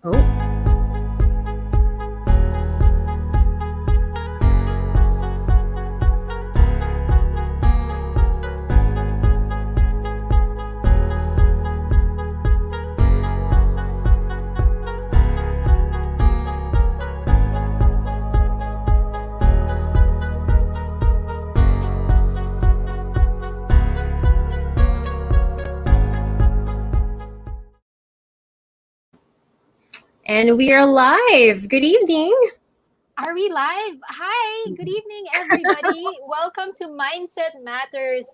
Oh. And we are live. Good evening. Are we live? Hi, good evening, everybody. Welcome to Mindset Matters.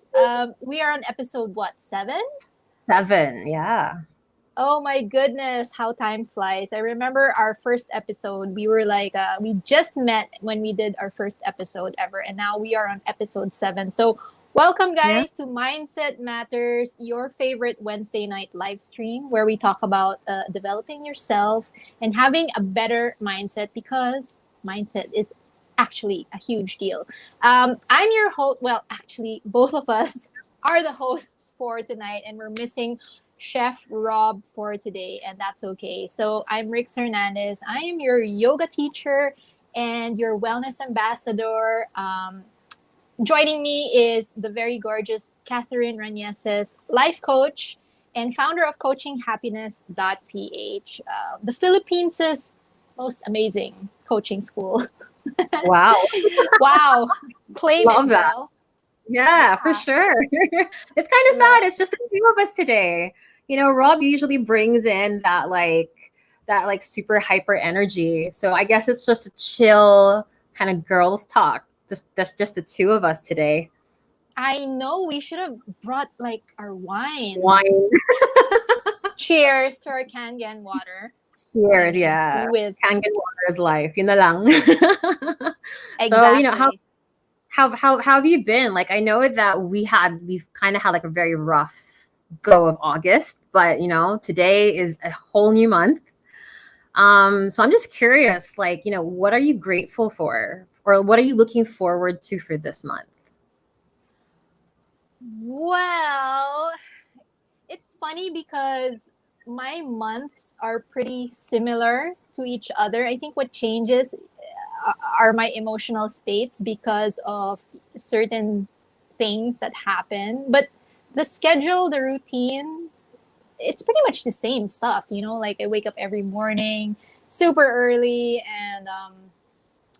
We are on episode what, 7? 7. Yeah. Oh my goodness, how time flies. I remember our first episode. We were like, we just met when we did our first episode ever, and now we are on episode 7. So, welcome, Yeah. guys, to Mindset Matters, your favorite Wednesday night live stream where we talk about developing yourself and having a better mindset because mindset is actually a huge deal. I'm your host. Well, actually, both of us are the hosts for tonight, and we're missing Chef Rob for today, and that's okay. So I'm Rix Hernandez. I am your yoga teacher and your wellness ambassador. Joining me is the very gorgeous Catherine Ranieses, life coach and founder of coachinghappiness.ph, the Philippines' most amazing coaching school. Wow. Wow, claim it, Love that. girl. Yeah, for Yeah, sure. It's kind of sad. right. It's just the two of us today. Rob usually brings in that super hyper energy. So I guess it's just a chill kind of girls talk. Just that's just the two of us today. I know we should have brought like our wine. Wine. Cheers to our Kangen water. Cheers. Yeah. With Can't get water is life. Yun na lang. So, exactly. how have you been? Like, I know that we've kind of had like a very rough go of August, but today is a whole new month. So I'm just curious, like, what are you grateful for? Or what are you looking forward to for this month? Well, it's funny because my months are pretty similar to each other. I think what changes are my emotional states because of certain things that happen. But the schedule, the routine, it's pretty much the same stuff, like I wake up every morning super early and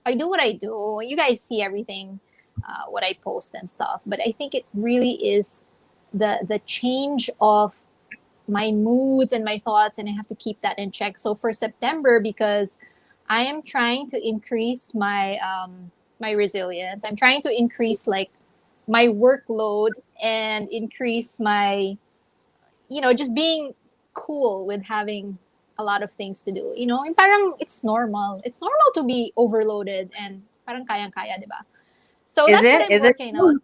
I do what I do. You guys see everything, what I post and stuff. But I think it really is the change of my moods and my thoughts, and I have to keep that in check. So for September, because I am trying to increase my resilience, I'm trying to increase like my workload and increase my just being cool with having a lot of things to do. Yung parang it's normal. It's normal to be overloaded and parang kayang-kaya, di ba? So Is that's what it? I'm Is it? working on.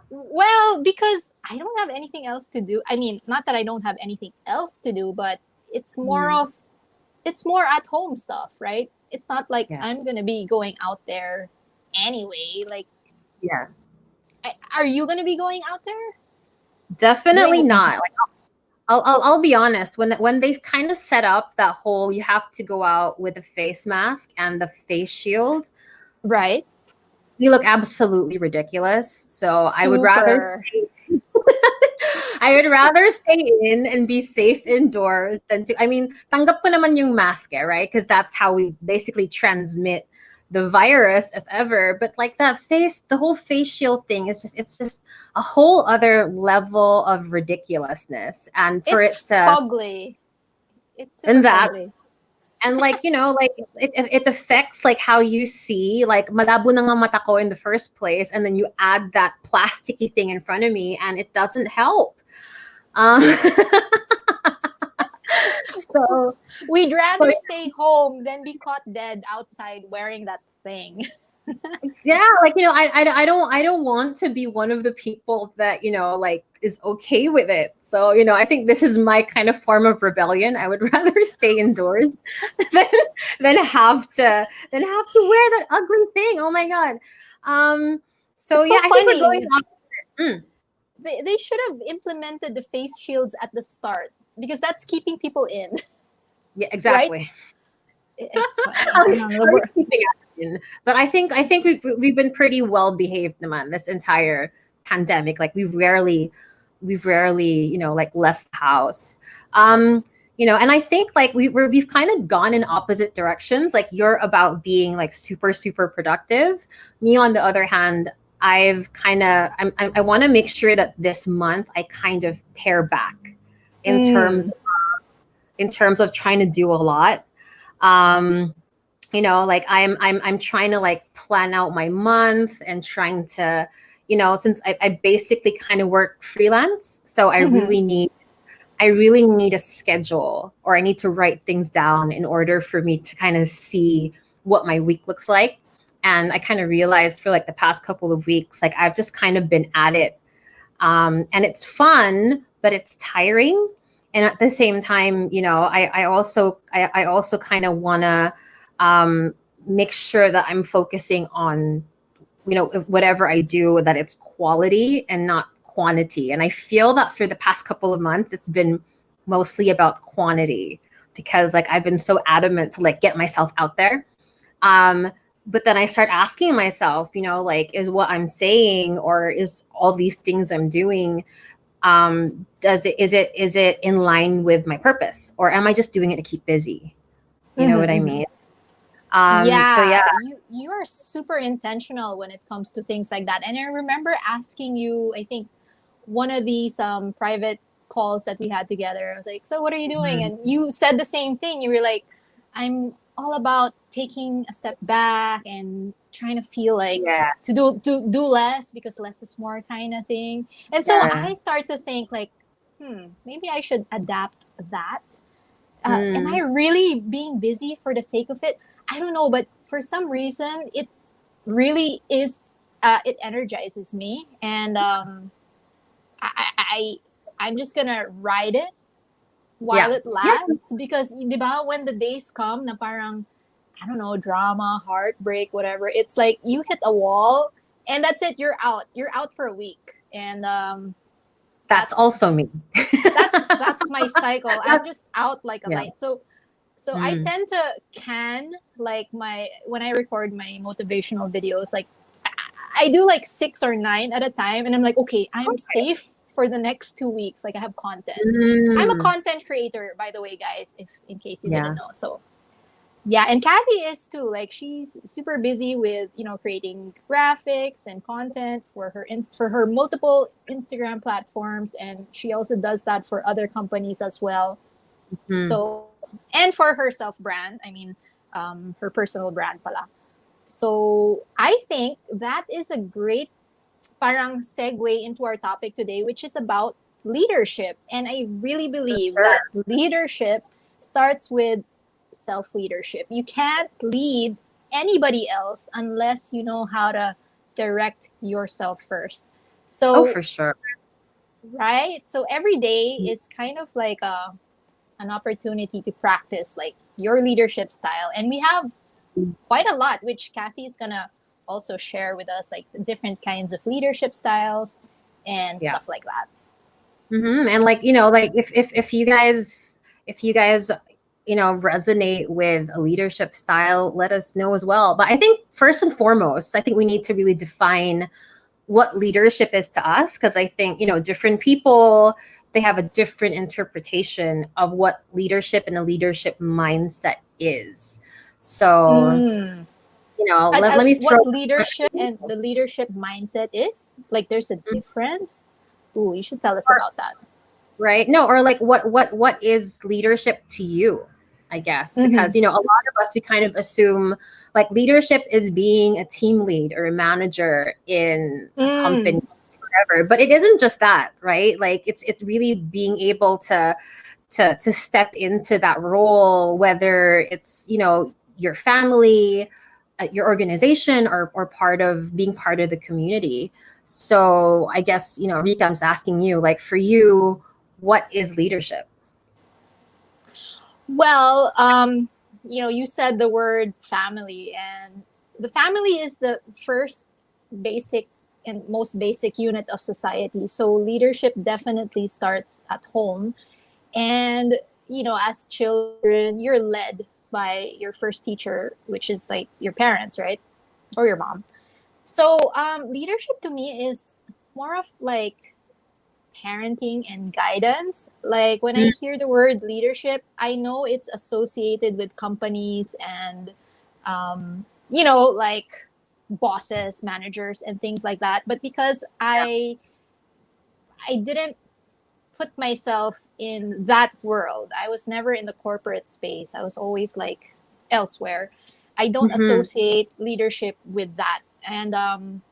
Well, because I don't have anything else to do. I mean, not that I don't have anything else to do, but it's more Mhm. of it's more at home stuff, right? It's not like Yeah. I'm going to be going out there anyway. Like, Yeah. are you going to be going out there? Definitely Doing not. Like, I'll be honest. When they kind of set up that whole you have to go out with a face mask and the face shield, right? you look absolutely ridiculous. So Super. I would rather stay in and be safe indoors than to. I mean, tanggap ko naman yung mask, right? Because that's how we basically transmit the virus, if ever. But like the whole face shield thing is it's just a whole other level of ridiculousness. And for it It's to fugly. It's super and that fugly. and like like it affects like how you see, like malabo na nga mata ko in the first place, and then you add that plasticky thing in front of me and it doesn't help. um so We'd so rather stay home than be caught dead outside wearing that thing. yeah, like I don't want to be one of the people that like is okay with it. So I think this is my kind of form of rebellion. I would rather stay indoors than than have to wear that ugly thing. Oh my god. So It's so yeah, I think we're going funny. off. Mm, They should have implemented the face shields at the start because that's keeping people in. Yeah, right? exactly. It's funny. How I is don't how know. is keeping up? But I think we've been pretty well behaved, naman, this entire pandemic. Like we've rarely like left the house. Um, and I think like we've kind of gone in opposite directions. Like you're about being like super super productive. Me on the other hand, I've kind of I want to make sure that this month I kind of pare back in terms Mm. of trying to do a lot. Um, like I'm trying to like plan out my month and trying to, since I basically kind of work freelance, so Mhm. I really need a schedule, or I need to write things down in order for me to kind of see what my week looks like. And I kind of realized for like the past couple of weeks, like I've just kind of been at it. And it's fun, but it's tiring. And at the same time, I also kind of want to um, make sure that I'm focusing on, whatever I do, that it's quality and not quantity. And I feel that for the past couple of months, it's been mostly about quantity, because like I've been so adamant to like get myself out there. Um, but then I start asking myself, like, is what I'm saying, or is all these things I'm doing, is it in line with my purpose, or am I just doing it to keep busy? You know Mhm, what I mhm. mean? So Yeah, yeah. you are super intentional when it comes to things like that. And I remember asking you, I think one of these private calls that we had together. I was like, "So what are you doing?" Mhm. And you said the same thing. You were like, "I'm all about taking a step back and trying to feel like Yeah. to do less because less is more kind of thing." And so Yeah. I start to think like, maybe I should adapt that. Am I Mm. really being busy for the sake of it? I don't know, but for some reason, it really is. It energizes me, and I, I I'm just gonna ride it while Yeah. it Yeah. lasts because, di ba, when the days come, na parang I don't know, drama, heartbreak, whatever. It's like you hit a wall, and that's it. You're out. You're out for a week, and That's that's also me. that's my cycle. I'm That's, just out like a yeah. light. So I Mm. tend to can like my when I record my motivational videos, like I do like 6 or 9 at a time, and I'm like, okay, I'm Okay. safe for the next 2 weeks. Like I have content. I'm a Mm. content creator, by the way, guys, if in case you didn't Yeah. know. So yeah, and Kathy is too. Like she's super busy with creating graphics and content for her multiple Instagram platforms, and she also does that for other companies as well. Mm. So and for her self brand, I mean, her personal brand pala. So I think that is a great parang segue into our topic today, which is about leadership. And I really believe Sure. that leadership starts with self leadership. You can't lead anybody else unless you know how to direct yourself first. Oh, So, for sure. right? So every day is kind of like an opportunity to practice like your leadership style. And we have quite a lot, which Kathy is gonna also share with us, like the different kinds of leadership styles and Yeah. stuff like that. And like, like if you guys resonate with a leadership style, let us know as well. But I think first and foremost, I think we need to really define what leadership is to us, because I think different people, they have a different interpretation of what leadership and a leadership mindset is. So Mm. let me throw What leadership and the leadership mindset is? Like, there's a difference. Ooh, you should tell us about that. right, no, or like what is leadership to you, I guess, Mm-hmm. because a lot of us, we kind of assume like leadership is being a team lead or a manager in a Mm. company, whatever. But it isn't just that, right? Like it's really being able to step into that role, whether it's your family, your organization, or part of the community. So I guess Rika, I'm just asking you, like, for you, what is leadership? Well, you said the word family, and the family is the first basic and most basic unit of society. So leadership definitely starts at home. And as children, you're led by your first teacher, which is like your parents, right? Or your mom. So leadership to me is more of like parenting and guidance. Like when I Mm. hear the word leadership, I know it's associated with companies and, like bosses, managers, and things like that. But because I didn't put myself in that world. I was never in the corporate space. I was always like elsewhere. I don't Mhm. associate leadership with that. And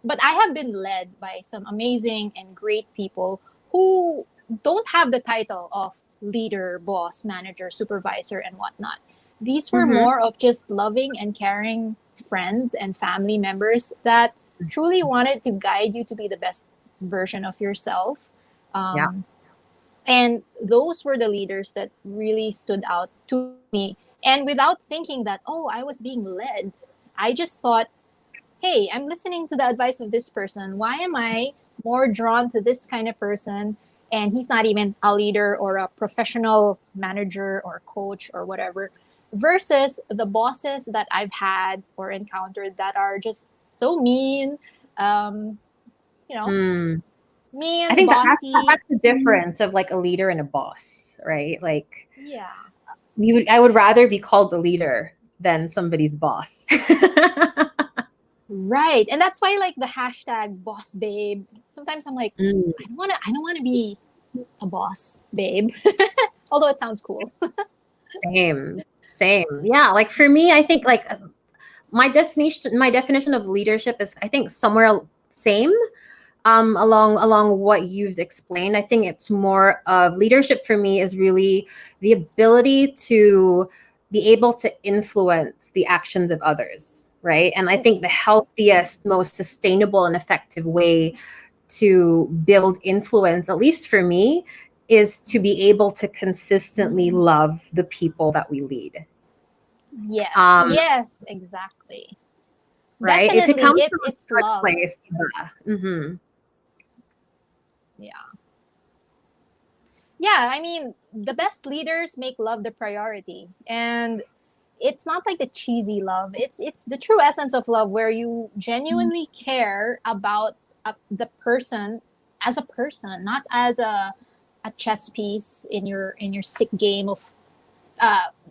but I have been led by some amazing and great people who don't have the title of leader, boss, manager, supervisor, and whatnot. These were Mhm. more of just loving and caring friends and family members that truly wanted to guide you to be the best version of yourself. Yeah. Um, and those were the leaders that really stood out to me. And without thinking that, oh, I was being led, I just thought, hey, I'm listening to the advice of this person. Why am I more drawn to this kind of person? And he's not even a leader or a professional manager or coach or whatever, versus the bosses that I've had or encountered that are just so mean, um, you know, Mm. I mean, think bossy. that's the difference of like a leader and a boss, right? Like Yeah. I would rather be called the leader than somebody's boss. Right. And that's why like the hashtag boss babe. Sometimes I'm like, Mm. I don't wanna be a boss babe. Although it sounds cool. Same. Same. Yeah, like for me, I think like my definition of leadership is I think somewhere same along what you've explained. I think it's more of leadership for me is really the ability to be able to influence the actions of others, right? And I think the healthiest, most sustainable and effective way to build influence, at least for me, is to be able to consistently love the people that we lead. Yes. Um, Yes, exactly. right? If it Definitely comes from a it's good love. place, yeah. Hmm. Yeah. Yeah, I mean, the best leaders make love the priority. And it's not like the cheesy love. It's the true essence of love where you genuinely care about the person as a person, not as a chess piece in your sick game of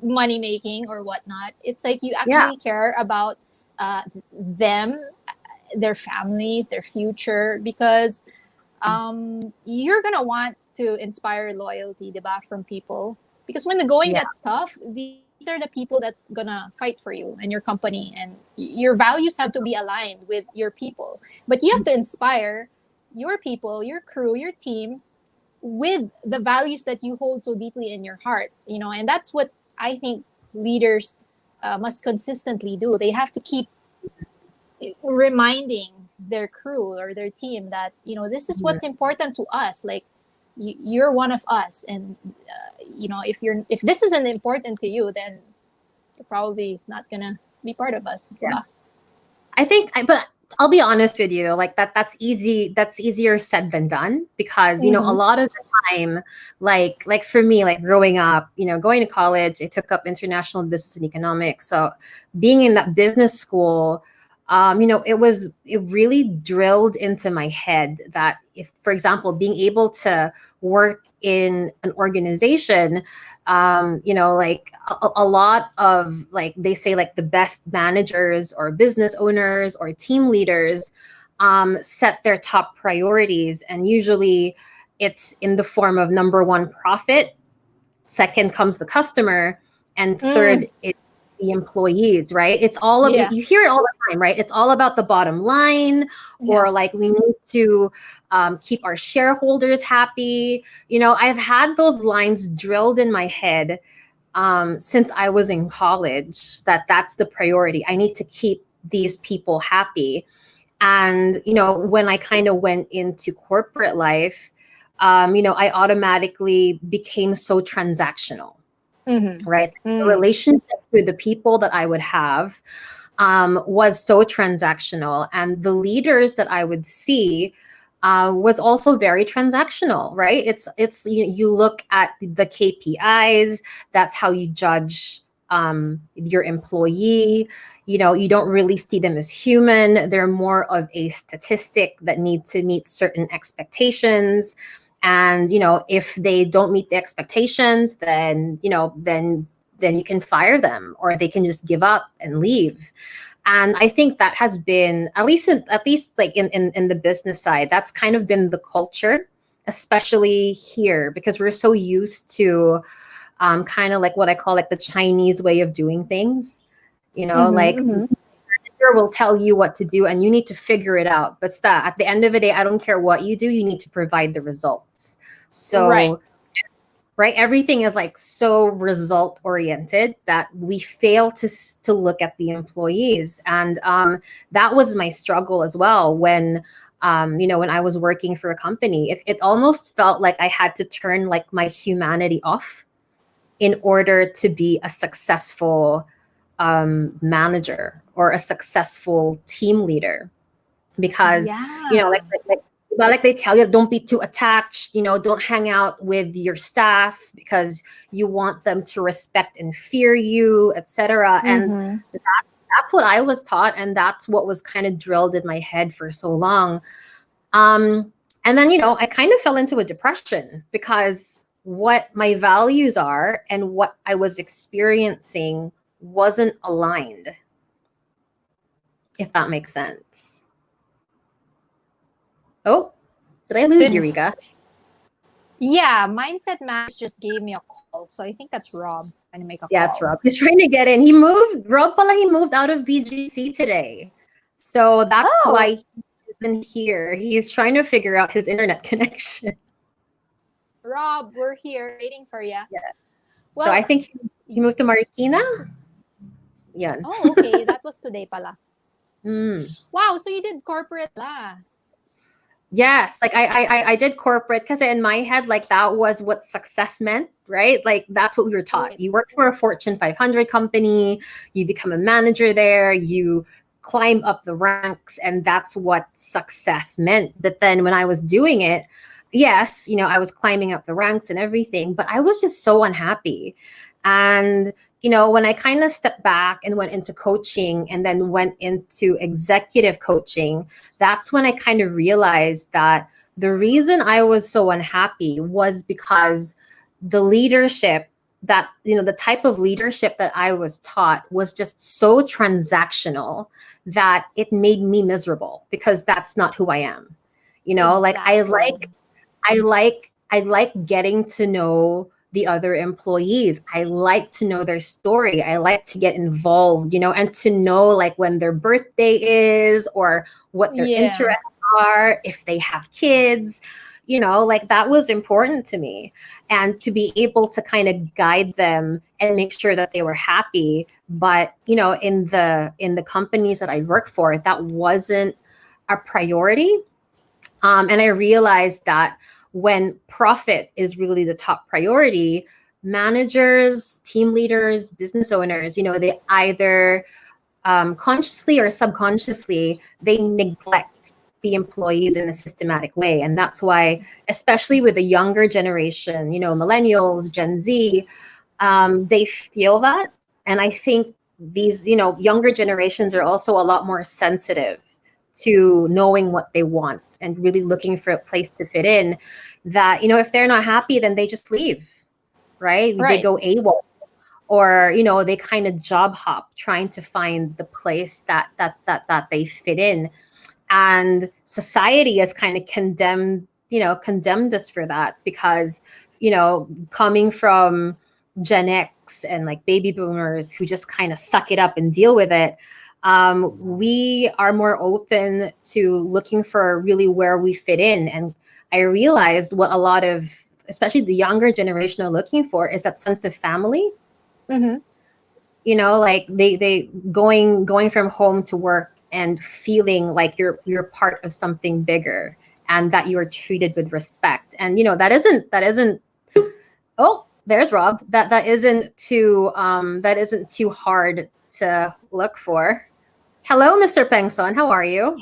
money making or whatnot. It's like you Yeah. actually care about them, their families, their future, because you're gonna want to inspire loyalty, diba, from people. Because when the going Yeah. gets tough, these are the people that's gonna fight for you and your company, and your values have to be aligned with your people. But you have to inspire your people, your crew, your team with the values that you hold so deeply in your heart. And that's what I think leaders must consistently do. They have to keep reminding their crew or their team that this is Mhm. what's important to us, like you're one of us, and if this isn't important to you, then you're probably not gonna be part of us, diba? But I'll be honest with you, like that's easy. That's easier said than done because, a Mm-hmm. lot of the time, like for me, like growing up, going to college, I took up international business and economics. So being in that business school, it really drilled into my head that if, for example, being able to work in an organization, like a lot of like they say like the best managers or business owners or team leaders set their top priorities, and usually it's in the form of number one, profit, second comes the customer, and Mm, third it's the employees, right? It's all of yeah. you hear it all the time, right? It's all about the bottom line, Yeah. or like we need to keep our shareholders happy. I've had those lines drilled in my head since I was in college, that's the priority. I need to keep these people happy. And, when I kind of went into corporate life, I automatically became so transactional, Mm-hmm. right? The Mm. relationships with the people that I would have was so transactional. And the leaders that I would see, was also very transactional, right? It's you look at the KPIs. That's how you judge your employee. You don't really see them as human. They're more of a statistic that need to meet certain expectations. And if they don't meet the expectations, then you can fire them, or they can just give up and leave. And I think that has been, at least like in the business side, that's kind of been the culture, especially here, because we're so used to kind of like what I call like the Chinese way of doing things. Like Mm-hmm. manager will tell you what to do and you need to figure it out. But at the end of the day, I don't care what you do, you need to provide the results. Right. So right, everything is like so result oriented that we fail to look at the employees. And that was my struggle as well when when I was working for a company. It almost felt like I had to turn like my humanity off in order to be a successful manager or a successful team leader, because Yeah. like they tell you, don't be too attached, don't hang out with your staff because you want them to respect and fear you, etc. And Mm-hmm. that's what I was taught, and that's what was kind of drilled in my head for so long. And then I kind of fell into a depression because what my values are and what I was experiencing wasn't aligned, if that makes sense. Oh, did I lose Good. Eureka? Yeah, Mindset Matters just gave me a call, so I think that's Rob trying to make a Yeah, call. it's Rob. He's trying to get in. Rob pala, he moved out of BGC today. So that's why he isn't here. He's trying to figure out his internet connection. Rob, we're here waiting for you. Yeah. Well, so I think he moved to Marikina. Yeah. Oh, okay. That was today pala. Mm. Wow, so you did corporate last. Yes, like I did corporate because in my head, like that was what success meant, right? Like that's what we were taught. Right. You work for a Fortune 500 company, you become a manager there, you climb up the ranks, and that's what success meant. But then when I was doing it, yes, I was climbing up the ranks and everything, but I was just so unhappy. And when I kind of stepped back and went into coaching and then went into executive coaching, that's when I kind of realized that the reason I was so unhappy was because the leadership the type of leadership that I was taught was just so transactional that it made me miserable, because that's not who I am. Like I like getting to know the other employees. I like to know their story. I like to get involved, and to know like when their birthday is or what their interests are, if they have kids, like that was important to me. And to be able to kind of guide them and make sure that they were happy. But, in the companies that I work for, that wasn't a priority. And I realized that when profit is really the top priority, managers, team leaders, business owners, they either consciously or subconsciously, they neglect the employees in a systematic way. And that's why, especially with the younger generation, millennials, Gen Z, they feel that. And I think these, younger generations are also a lot more sensitive to knowing what they want and really looking for a place to fit in, that if they're not happy, then they just leave, right? They go AWOL, or they kind of job hop trying to find the place that they fit in. And society has kind of condemned us for that, because coming from Gen X and like baby boomers who just kind of suck it up and deal with it, we are more open to looking for really where we fit in. And I realized what a lot of, especially the younger generation, are looking for is that sense of family. Mm-hmm. Like they going from home to work and feeling like you're part of something bigger, and that you are treated with respect. And that isn't oh, there's Rob. That isn't too hard to look for. Hello, Mr. Pengson. How are you?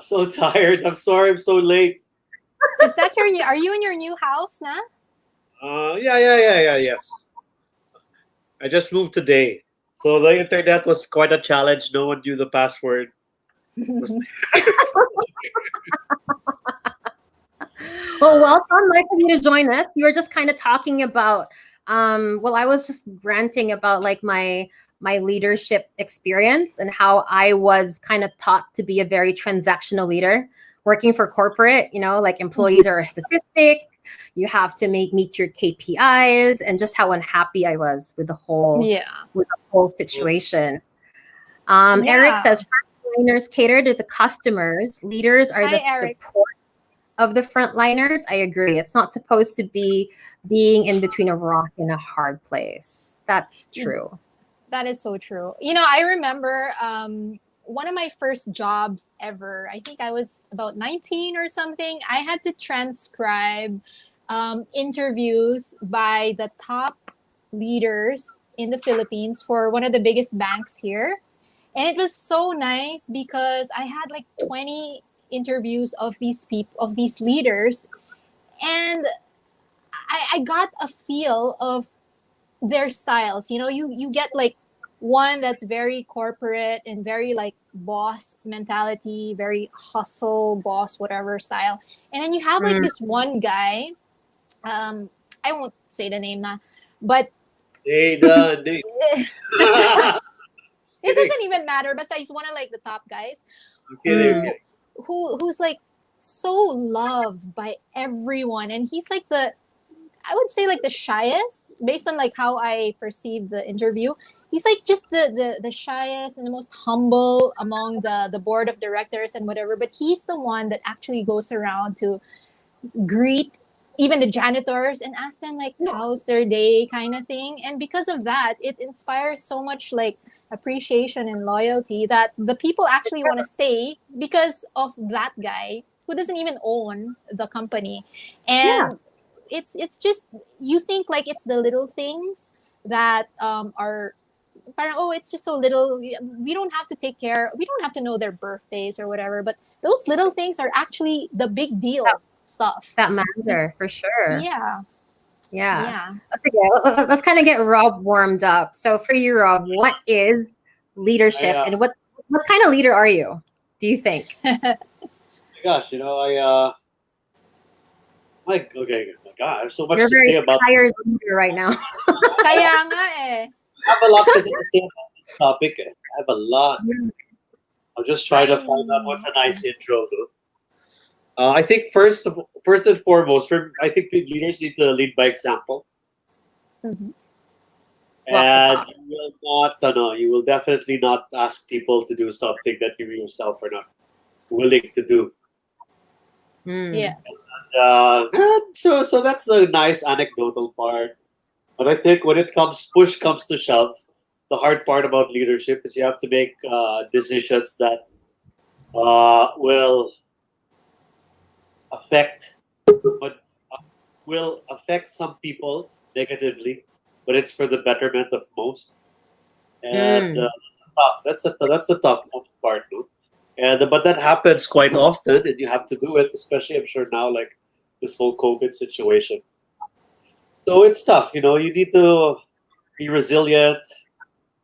I'm so tired. I'm sorry I'm so late. Is that your new? Are you in your new house, na? Yes. I just moved today. So the internet was quite a challenge. No one knew the password. It was- Well, welcome. Nice of you to join us. You were just kind of talking about, well, I was just ranting about like my leadership experience and how I was kind of taught to be a very transactional leader, working for corporate, like employees are a statistic. You have to meet your KPIs, and just how unhappy I was Yeah. with the whole situation. Eric Yeah. says frontliners cater to the customers. Leaders are Hi, the Eric. support of the frontliners. I agree. It's not supposed to be being in between a rock and a hard place. That's true. That is so true. I remember one of my first jobs ever. I think I was about 19 or something. I had to transcribe interviews by the top leaders in the Philippines for one of the biggest banks here. And it was so nice because I had like 20 interviews of these people, of these leaders, and I got a feel of their styles. You get like one that's very corporate and very like boss mentality, very hustle, boss, whatever style. And then you have like this one guy, I won't say the name now, but Hey, it doesn't even matter. But he's one of like the top guys kidding. who's like so loved by everyone, and he's like I would say like the shyest based on like how I perceived the interview. He's like just the shyest and the most humble among the board of directors and whatever, but he's the one that actually goes around to greet even the janitors and ask them like how's their day kind of thing. And because of that, it inspires so much like appreciation and loyalty that the people actually want to stay because of that guy who doesn't even own the company. And it's just, you think like it's the little things that are parang, oh, it's just so little, we don't have to take care, we don't have to know their birthdays or whatever, but those little things are actually the big deal stuff That matter for sure. Yeah. Okay, let's kind of get Rob warmed up. So for you, Rob, what is leadership, and what kind of leader are you, do you think? Gosh, okay, God, I have so much You're to very say about tired leader right now. Kaya nga eh. I have a lot to say about this topic. I have a lot. I'll just try to find out what's a nice intro. I think first and foremost, I think leaders need to lead by example. Mhm. And you will definitely not ask people to do something that you yourself are not willing to do. Yes. And so that's the nice anecdotal part. But I think when push comes to shove, the hard part about leadership is you have to make decisions that will affect some people negatively, but it's for the betterment of most. And that's the tough part, no? And but that happens quite often, and you have to do it, especially I'm sure now, like this whole COVID situation. So it's tough, you need to be resilient.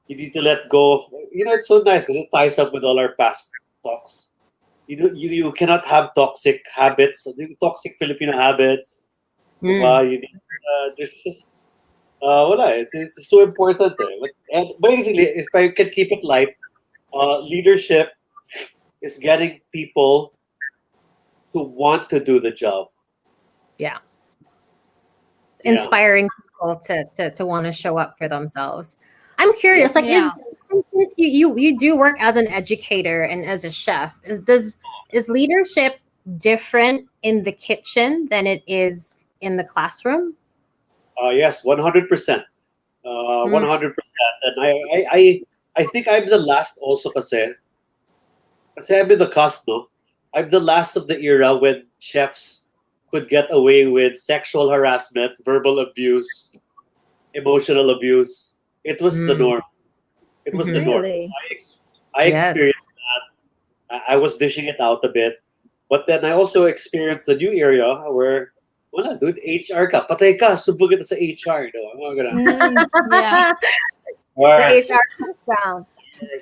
You need to let go of, it's so nice because it ties up with all our past talks. You cannot have toxic habits, toxic Filipino habits. Diba? You need, there's just, it's so important there. And basically, if I can keep it light, leadership is getting people to want to do the job. Yeah. Inspiring people to want to show up for themselves. I'm curious, like, since you do work as an educator and as a chef, is leadership different in the kitchen than it is in the classroom? Yes, 100%. 100%. And I think I'm the last also kasi I'm in the cusp, no? I'm the last of the era when chefs could get away with sexual harassment, verbal abuse, emotional abuse. It was the norm. It was the norm. Really? I experienced that. I was dishing it out a bit. But then I also experienced the new area where, wala, dude, HR ka. Patay ka, subog kita sa HR. No? Mga ganun. Yeah. The Or, HR background.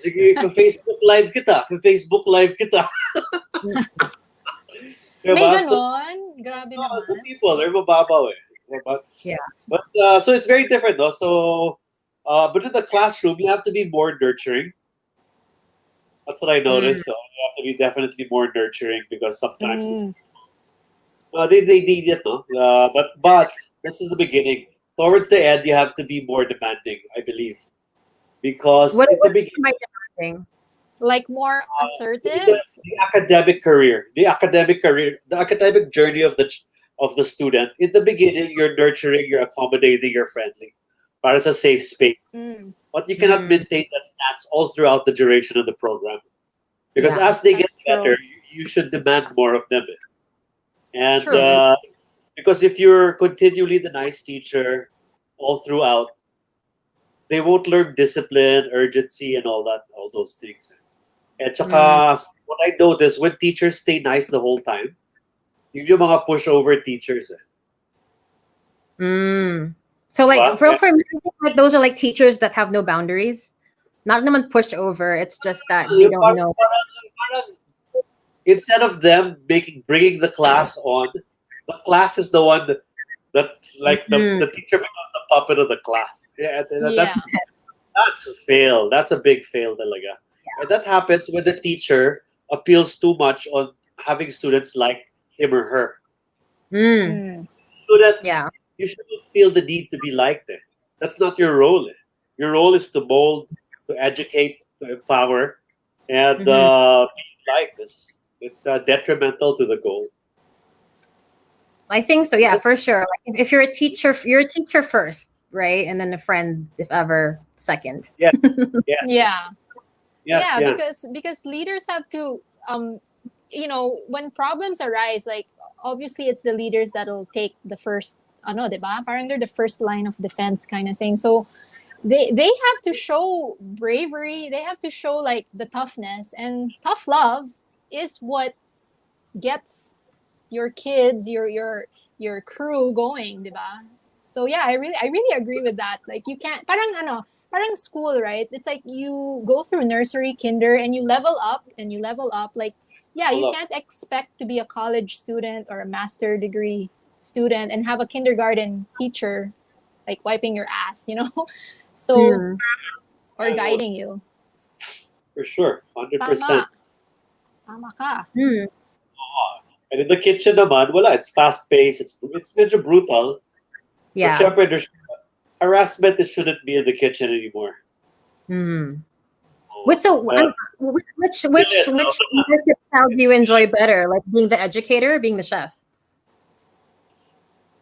sige, Facebook live kita. Facebook live kita. May Diba? ganon. Grabe Some naman. people, they're mababaw eh. But, Yeah. so it's very different, no? So, but in the classroom, you have to be more nurturing. That's what I noticed. So you have to be definitely more nurturing because sometimes Mm. they need it, no? But this is the beginning. Towards the end, you have to be more demanding, I believe, because What in the am beginning, I demanding? Like more the, assertive. the academic career, the academic journey of the student. In the beginning, you're nurturing, you're accommodating, you're friendly. But it's a safe space. Mm. But you cannot Mm. maintain that stance all throughout the duration of the program. Because Yeah. as they get That's true. better, you should demand more of them. And True. because if you're continually the nice teacher all throughout, they won't learn discipline, urgency, and all that, all those things. And tsaka, what I noticed, when teachers stay nice the whole time, yung mga pushover teachers. Mm. So Diba? for me, I think, like those are like teachers that have no boundaries. Not naman pushed over. It's just that they don't Parang- know. parang instead of them bringing the class on, the class is the one that like the teacher becomes the puppet of the class. Yeah, Yeah. that's a fail. That's a big fail talaga. And that happens when the teacher appeals too much on having students like him or her. Mm. Mm. Student, Yeah. you shouldn't feel the need to be liked. That's not your role. Your role is to mold, to educate, to empower, and being liked is it's detrimental to the goal. I think so. Yeah, for sure. Like if you're a teacher first, right? And then a friend, if ever, second. Yeah. Yeah. Yes, Yeah, yes. because leaders have to when problems arise, like obviously it's the leaders that'll take the first diba? Parang they're the first line of defense kind of thing. So they have to show bravery, they have to show like the toughness, and tough love is what gets your kids, your crew going, diba? So yeah, I really agree with that. Like you can't parang school, right? It's like you go through nursery, kinder, and you level up and you level up. Like, yeah, you can't expect to be a college student or a master degree student and have a kindergarten teacher like wiping your ass, So Mm. or guiding you. For sure, 100%. Tama. Tama ka. Mm. And in the kitchen naman, wala, it's fast-paced, it's medyo brutal. But Yeah. syempre, harassment shouldn't be in the kitchen anymore. Mm. Which Yes, no. leadership style do you enjoy better? Like being the educator or being the chef?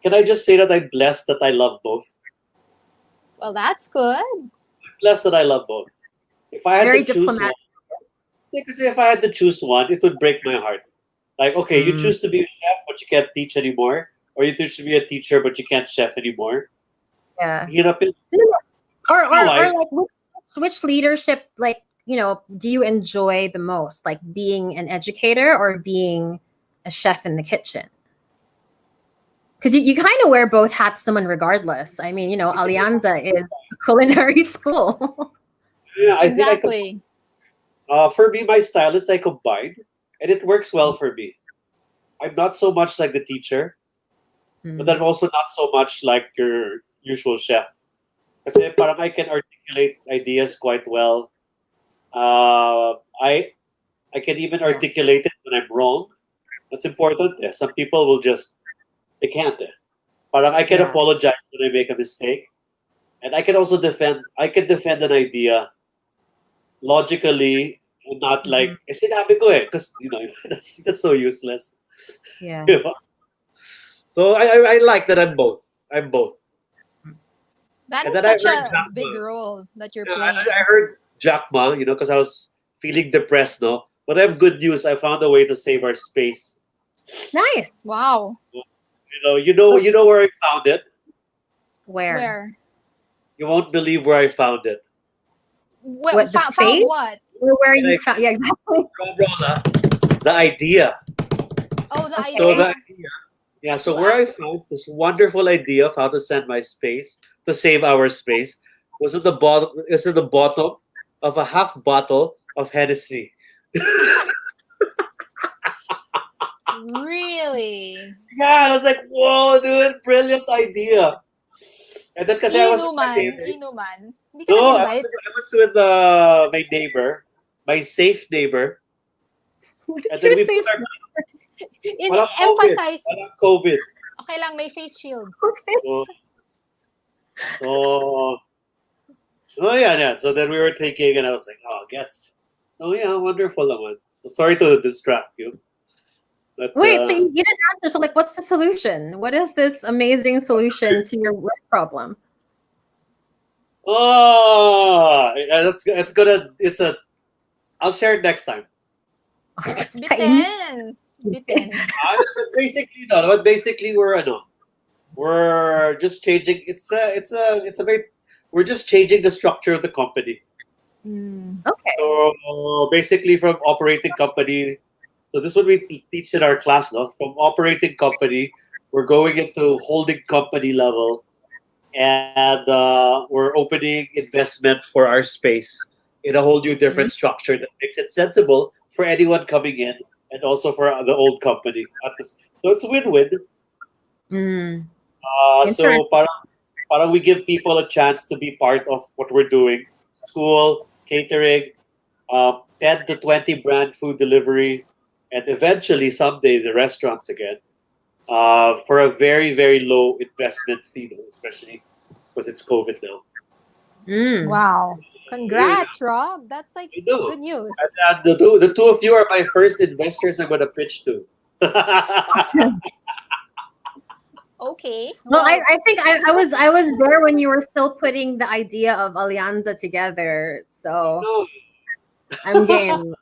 Can I just say that I'm blessed that I love both? Well, that's good. I'm blessed that I love both. If I had Very to choose one, diplomatic. because if I had to choose one, it would break my heart. Like, okay, you choose to be a chef, but you can't teach anymore, or you choose to be a teacher, but you can't chef anymore. Yeah. Hirap yun. Or I- like which leadership do you enjoy the most? Like being an educator or being a chef in the kitchen? Because you kind of wear both hats, someone regardless. I mean, Alianza is a culinary school. Yeah, I think Exactly. for me, my style is I combine, and it works well for me. I'm not so much like the teacher, but I'm also not so much like your usual chef. Kasi parang I can articulate ideas quite well. I can even articulate it when I'm wrong. That's important. Some people will they can't. Parang I can Yeah. apologize when I make a mistake, and I can also defend an idea logically, and not like sinabi ko because that's so useless. Yeah. Diba? So I like that I'm both. That And is then I such heard a Jack big Ma. role that you're Yeah, playing. I heard Jack Ma, because I was feeling depressed, no. But I have good news. I found a way to save our space. Nice. Wow. You know where I found it. Where? Where? You won't believe where I found it. Well, What, the found space? what? or where And you I found, yeah, exactly. drum roll, the idea. Oh, the Okay. So the idea. idea, yeah. So where I found this wonderful idea of how to send my space to save our space was at the bottom. Is at the bottom of a half bottle of Hennessy. Really? Yeah, I was like, whoa, dude, brilliant idea. And then kasi I was with my Inuman. neighbor. Inuman. Hindi ka No, nag-invite? I was with my neighbor, my safe neighbor. What And is then your we put safe? our walang COVID. Emphasize. Walang COVID. Okay lang, may face shield. Okay. So, so oh yeah, yeah. So then we were thinking, and I was like, oh, gets. Oh yeah, wonderful naman. So sorry to distract you, but Wait, so you didn't answer. So, like, what's the solution? What is this amazing solution to your work problem? oh, it's gonna it's a. I'll share it next time. Kainis. Bitin. But basically, no. But basically, we're just changing. It's a very. We're just changing the structure of the company. Mm. Okay. So basically, from operating company, so this is what we teach in our class, no? From operating company, we're going into holding company level, and we're opening investment for our space in a whole new different structure that makes it sensible for anyone coming in, and also for the old company. So it's win-win. Mm. So parang we give people a chance to be part of what we're doing. School, catering, 10 to 20 brand food delivery, and eventually someday the restaurants again, for a very, very low investment fee, though, especially because it's COVID now. Mm. Wow. Congrats, Rob. That's like I know. good news. And the two of you are my first investors I'm going to pitch to. Okay. Well, I think I was there when you were still putting the idea of Alianza together. So No. I'm game.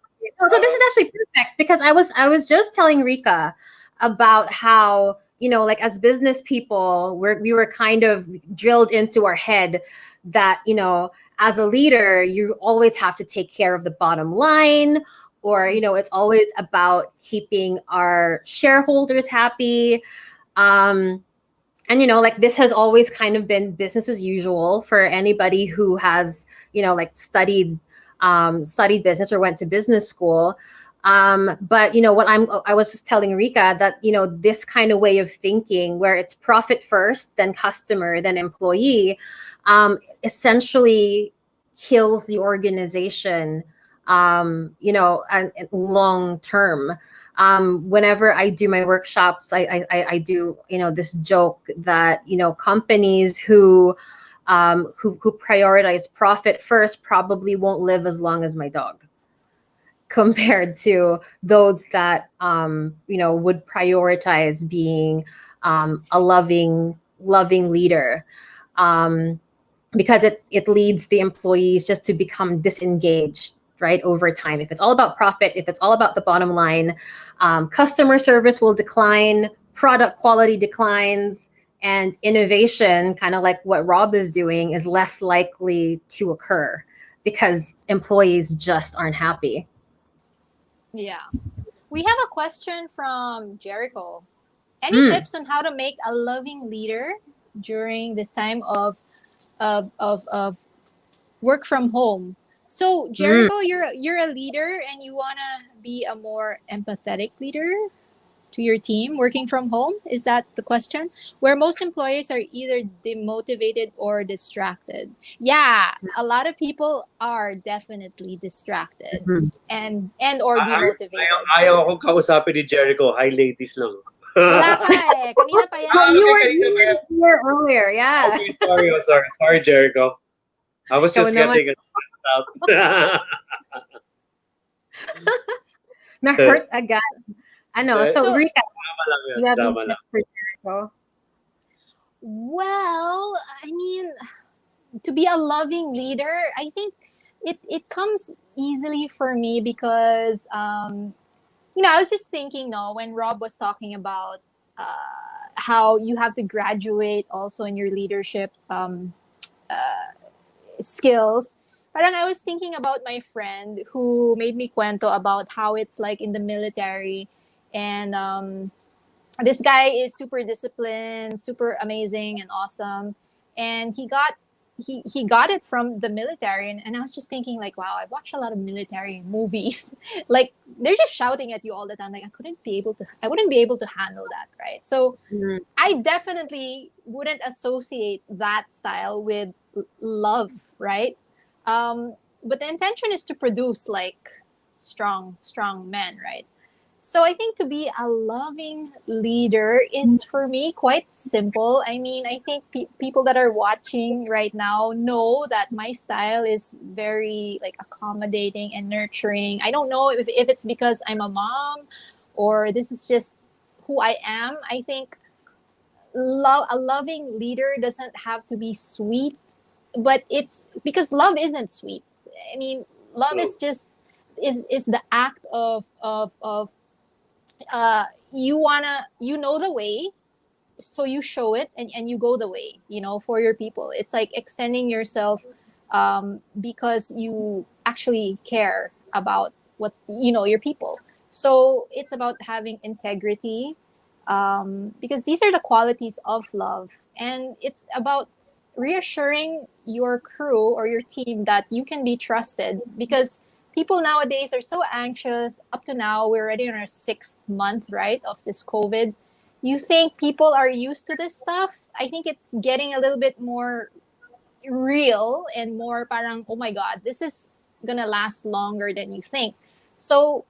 So this is actually perfect because I was just telling Rika about how, you know, like as business people, we were kind of drilled into our head that, you know, as a leader, you always have to take care of the bottom line, or, you know, it's always about keeping our shareholders happy. And, you know, like this has always kind of been business as usual for anybody who has, you know, like studied business or went to business school. But you know what, I was just telling Rika that, you know, this kind of way of thinking where it's profit first, then customer, then employee, essentially kills the organization, you know, and long term. Whenever I do my workshops, I do, you know, this joke that, you know, companies who prioritize profit first probably won't live as long as my dog, compared to those that, you know, would prioritize being a loving leader, because it leads the employees just to become disengaged, right, over time. If it's all about profit, if it's all about the bottom line, customer service will decline, product quality declines, and innovation, kind of like what Rob is doing, is less likely to occur because employees just aren't happy. Yeah. We have a question from Jericho. Any tips on how to make a loving leader during this time of work from home? So Jericho, you're a leader and you wanna be a more empathetic leader to your team working from home. Is that the question? Where most employees are either demotivated or distracted. Yeah, a lot of people are definitely distracted and or demotivated. Ayaw akong kausapin ni Jericho. Hi, ladies lang. Wala ka eh. Kanina pa yan. You were kanina pa yan. here earlier, yeah. Okay, sorry, Jericho. I was just Ikaw naman. getting it out. Na-hurt agad. Ano, so So- Rika, Tama lang yan, do you have tama any lang. tips for Jericho? Well, I mean, to be a loving leader, I think it comes easily for me because you know, I was just thinking, no, when Rob was talking about how you have to graduate also in your leadership skills. Parang I was thinking about my friend who made me cuento about how it's like in the military, and this guy is super disciplined, super amazing and awesome, and he got it from the military, and I was just thinking like, wow, I watched a lot of military movies. Like they're just shouting at you all the time. Like I wouldn't be able to handle that, right? So Mm. I definitely wouldn't associate that style with love, right? But the intention is to produce like strong men, right? So I think to be a loving leader is for me quite simple. I mean, I think people that are watching right now know that my style is very like accommodating and nurturing. I don't know if it's because I'm a mom or this is just who I am. I think a loving leader doesn't have to be sweet, but it's because love isn't sweet. I mean, love True. is just is the act of you know the way, so you show it, and you go the way, for your people. It's like extending yourself, because you actually care about what your people. So it's about having integrity, because these are the qualities of love, and it's about reassuring your crew or your team that you can be trusted, because people nowadays are so anxious. Up to now, we're already in our 6th month, right, of this COVID. You think people are used to this stuff? I think it's getting a little bit more real and more parang, oh my God, this is gonna last longer than you think. So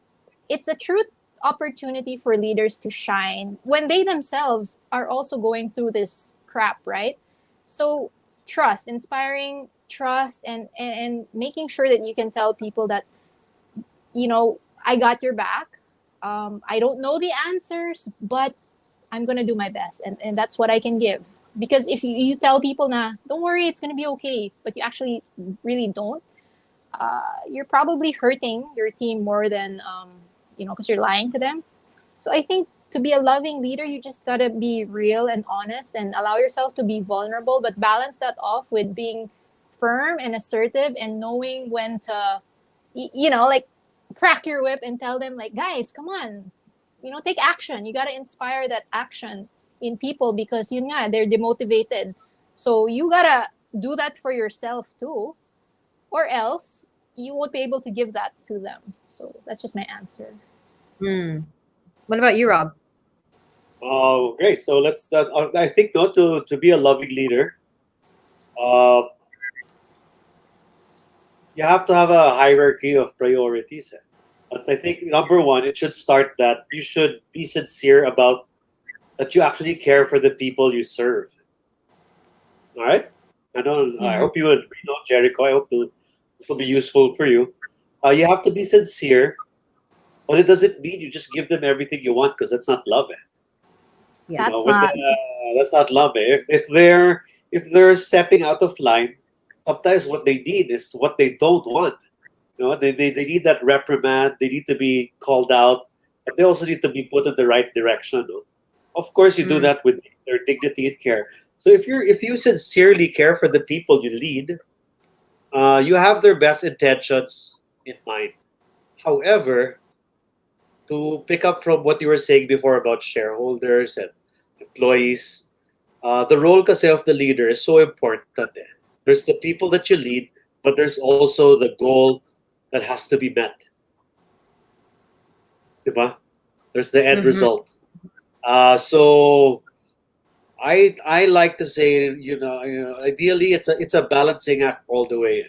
it's a true opportunity for leaders to shine when they themselves are also going through this crap, right? So trust, inspiring trust, and making sure that you can tell people that, I got your back. I don't know the answers, but I'm gonna do my best, and that's what I can give. Because if you tell people, "Nah, don't worry, it's gonna be okay," but you actually really don't, you're probably hurting your team more than, because you're lying to them. So I think to be a loving leader, you just gotta be real and honest and allow yourself to be vulnerable, but balance that off with being firm and assertive and knowing when to, like crack your whip and tell them like, guys, come on, take action. You gotta inspire that action in people because they're demotivated. So you gotta do that for yourself too, or else you won't be able to give that to them. So that's just my answer. Mm. What about you, Rob? Oh, great. So let's. I think no, to be a loving leader, uh, you have to have a hierarchy of priorities. But I think number one, it should start that you should be sincere about that you actually care for the people you serve. All right. I don't. I Mhm. hope you agree, no, Jericho. I hope this will be useful for you. You have to be sincere, but it doesn't mean you just give them everything you want because that's not love. Yeah. That's When not. that's not love. If they're stepping out of line, sometimes what they need is what they don't want. They need that reprimand. They need to be called out, but they also need to be put in the right direction. No? Of course, you do Mm. that with their dignity and care. So if you sincerely care for the people you lead, you have their best intentions in mind. However, to pick up from what you were saying before about shareholders and employees, the role kasi of the leader is so important. There's the people that you lead, but there's also the goal that has to be met. Diba? There's the end Mhm. result. So I like to say, ideally it's a balancing act all the way.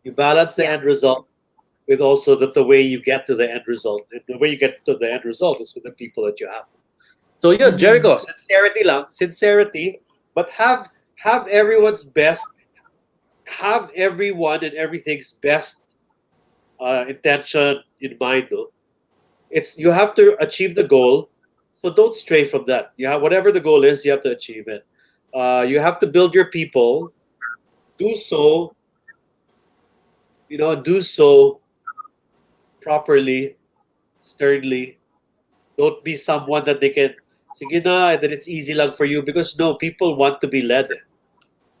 You balance the Yeah. end result with also the way you get to the end result. And the way you get to the end result is with the people that you have. So yeah, Mhm. Jericho, sincerity lang, sincerity, but have everyone's best, have everyone and everything's best intention in mind. Though it's you have to achieve the goal, so don't stray from that. Whatever the goal is, you have to achieve it. You have to build your people. Do so, do so properly, sternly. Don't be someone that they can sige na and then it's easy lang for you because no, people want to be led.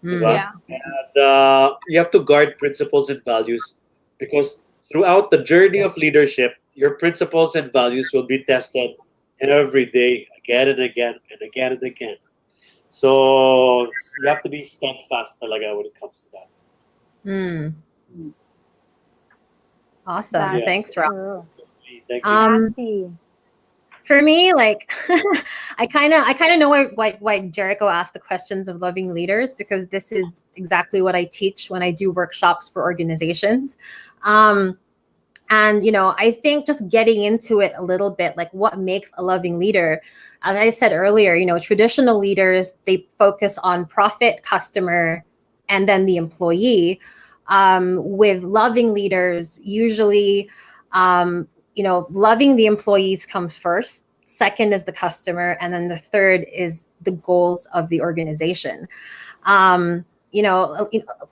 diba? Yeah. And you have to guard principles and values, because throughout the journey of leadership, your principles and values will be tested every day, again and again and again and again. So you have to be steadfast talaga when it comes to that. Mm. Awesome. Yeah. That's Thanks, Rob. true. That's me. Thank you. Exactly. For me, like I kind of know why Jericho asked the questions of loving leaders, because this is exactly what I teach when I do workshops for organizations. And I think just getting into it a little bit, like what makes a loving leader, as I said earlier, traditional leaders, they focus on profit, customer, and then the employee. With loving leaders, usually, loving the employees comes first, second is the customer, and then the third is the goals of the organization. um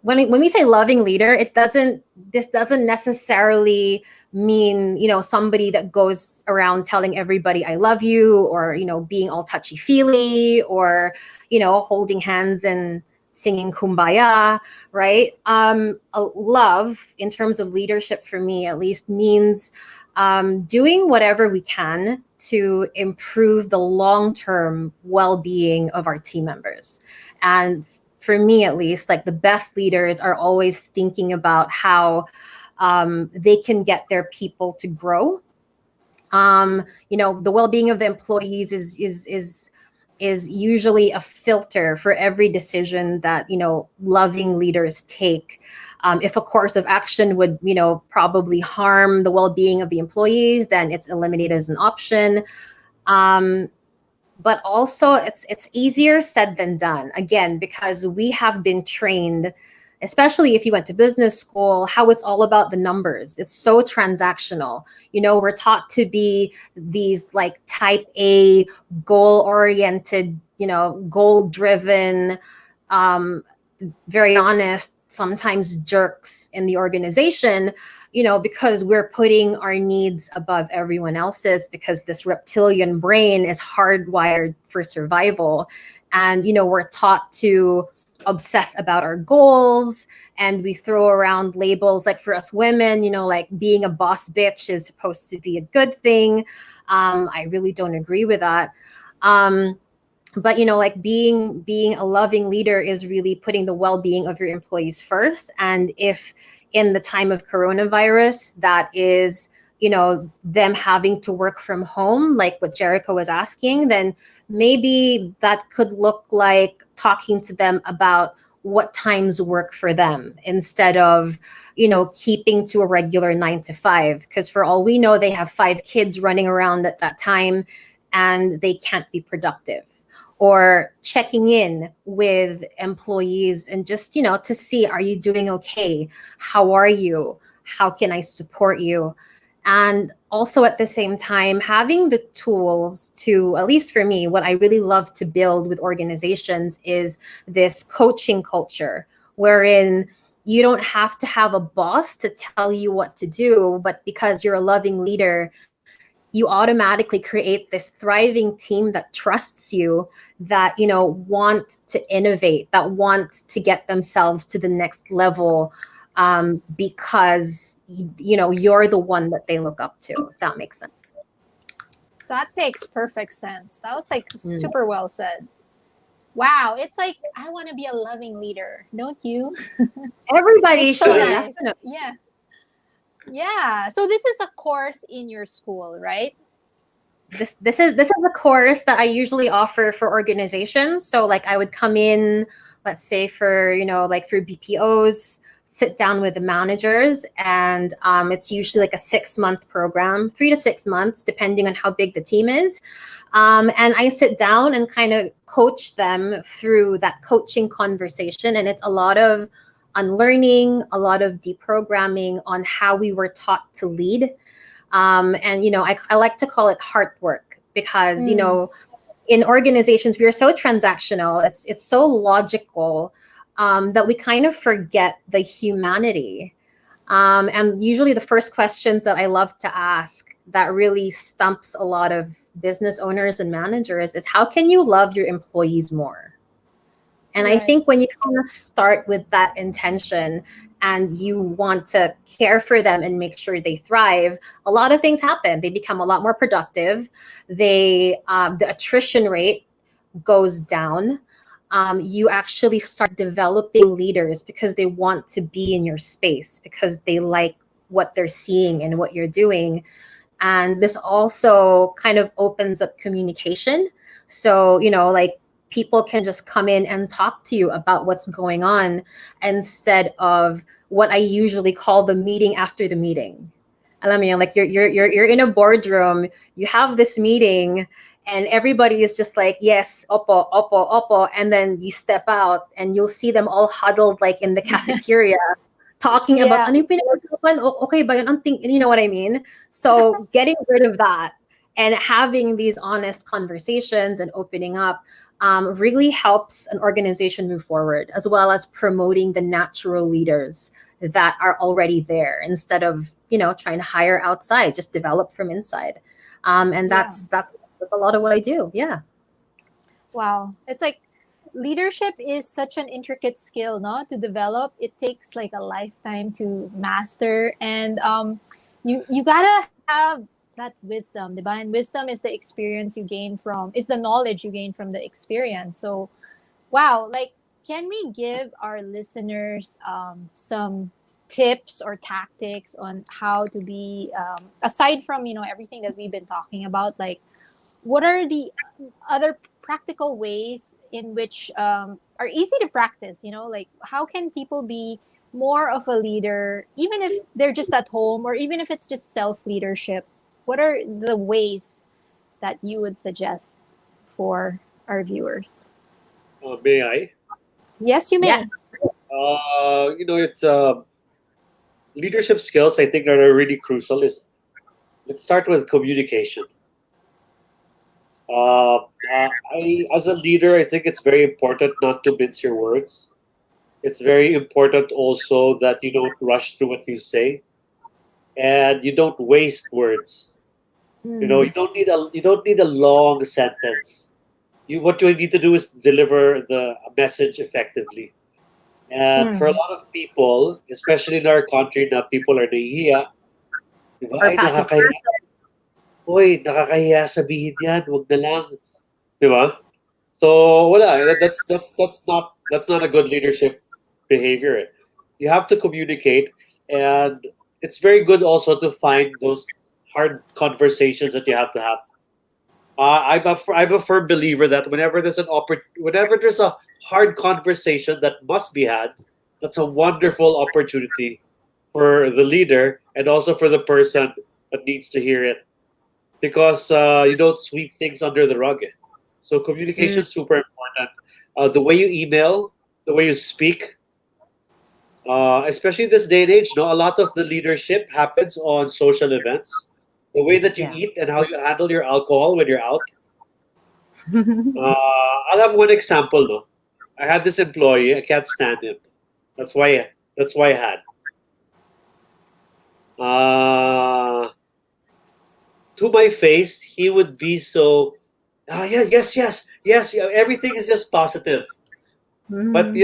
when we say loving leader, this doesn't necessarily mean somebody that goes around telling everybody I love you, or being all touchy feely, or holding hands and singing kumbaya, right? A love, in terms of leadership, for me at least, means doing whatever we can to improve the long-term well-being of our team members. And for me at least, like, the best leaders are always thinking about how they can get their people to grow. The well-being of the employees is usually a filter for every decision that loving leaders take. If a course of action would probably harm the well-being of the employees, then it's eliminated as an option. But also, it's easier said than done, again, because we have been trained, especially if you went to business school, how it's all about the numbers. It's so transactional. We're taught to be these, like, type A, goal oriented, goal driven, very honest, sometimes jerks in the organization, because we're putting our needs above everyone else's, because this reptilian brain is hardwired for survival. And, we're taught to obsess about our goals, and we throw around labels, like, for us women, like, being a boss bitch is supposed to be a good thing. I really don't agree with that. But like, being a loving leader is really putting the well-being of your employees first. And if in the time of coronavirus, that is them having to work from home, like what Jericho was asking, then maybe that could look like talking to them about what times work for them, instead of keeping to a regular 9 to 5, because for all we know, they have 5 kids running around at that time and they can't be productive. Or checking in with employees and just to see, are you doing okay? How are you? How can I support you? And also, at the same time, having the tools to, at least for me, what I really love to build with organizations is this coaching culture, wherein you don't have to have a boss to tell you what to do, but because you're a loving leader, you automatically create this thriving team that trusts you, that want to innovate, that want to get themselves to the next level, because you're the one that they look up to, if that makes sense. That makes perfect sense. That was like super well said. Wow, it's like, I want to be a loving leader, don't you? Everybody It's so should. nice. Definitely. Yeah. So this is a course in your school, right? This is a course that I usually offer for organizations. So, like, I would come in, let's say, for like, for BPOs, sit down with the managers, and it's usually like a 6-month program, 3 to 6 months, depending on how big the team is. And I sit down and kind of coach them through that coaching conversation, and it's a lot of unlearning, a lot of deprogramming on how we were taught to lead. And I like to call it heart work, because in organizations, we are so transactional, it's so logical, that we kind of forget the humanity. And usually the first questions that I love to ask, that really stumps a lot of business owners and managers, is, how can you love your employees more? And I Right. think when you kind of start with that intention and you want to care for them and make sure they thrive, a lot of things happen. They become a lot more productive. The attrition rate goes down. You actually start developing leaders because they want to be in your space, because they like what they're seeing and what you're doing. And this also kind of opens up communication. So, like, people can just come in and talk to you about what's going on instead of what I usually call the meeting after the meeting. Alam mo yun, like you're in a boardroom, you have this meeting, and everybody is just like, yes, opo, opo, opo, and then you step out and you'll see them all huddled like in the cafeteria talking about Yeah. ano yung pinag-usapan? Okay ba yun? You know what I mean? So getting rid of that and having these honest conversations and opening up really helps an organization move forward, as well as promoting the natural leaders that are already there instead of trying to hire outside. Just develop from inside, and that's a lot of what I do. Yeah. Wow. It's like leadership is such an intricate skill, no? To develop. It takes like a lifetime to master. And you gotta have that wisdom, diba? And wisdom is the experience you gain from, it's the knowledge you gain from the experience. So wow, like, can we give our listeners some tips or tactics on how to be aside from everything that we've been talking about, like what are the other practical ways in which are easy to practice, like how can people be more of a leader even if they're just at home, or even if it's just self leadership? What are the ways that you would suggest for our viewers? May I? Yes, you may. Yeah. It's leadership skills I think are really crucial. Let's start with communication. As a leader, I think it's very important not to mince your words. It's very important also that you don't rush through what you say, and you don't waste words. Mm. You don't need a long sentence. What you need to do is deliver the message effectively. And for a Mm. lot of people, especially in our country, na people are nahihiya, di ba? Or Ay, passive. nakakahiya sabihin yan, wag na lang. Di ba? So, wala. That's not a good leadership behavior. You have to communicate, and it's very good also to find those hard conversations that you have to have. I'm a firm believer that whenever there's a hard conversation that must be had, that's a wonderful opportunity for the leader and also for the person that needs to hear it, because you don't sweep things under the rug. So communication is super important. The way you email, the way you speak, especially this day and age, no, a lot of the leadership happens on social events. The way that you Yeah. eat and how you handle your alcohol when you're out. I'll have one example. No, I had this employee. I can't stand him. That's why. That's why I had. To my face, he would be so. Yeah, yes. Yeah, everything is just positive. But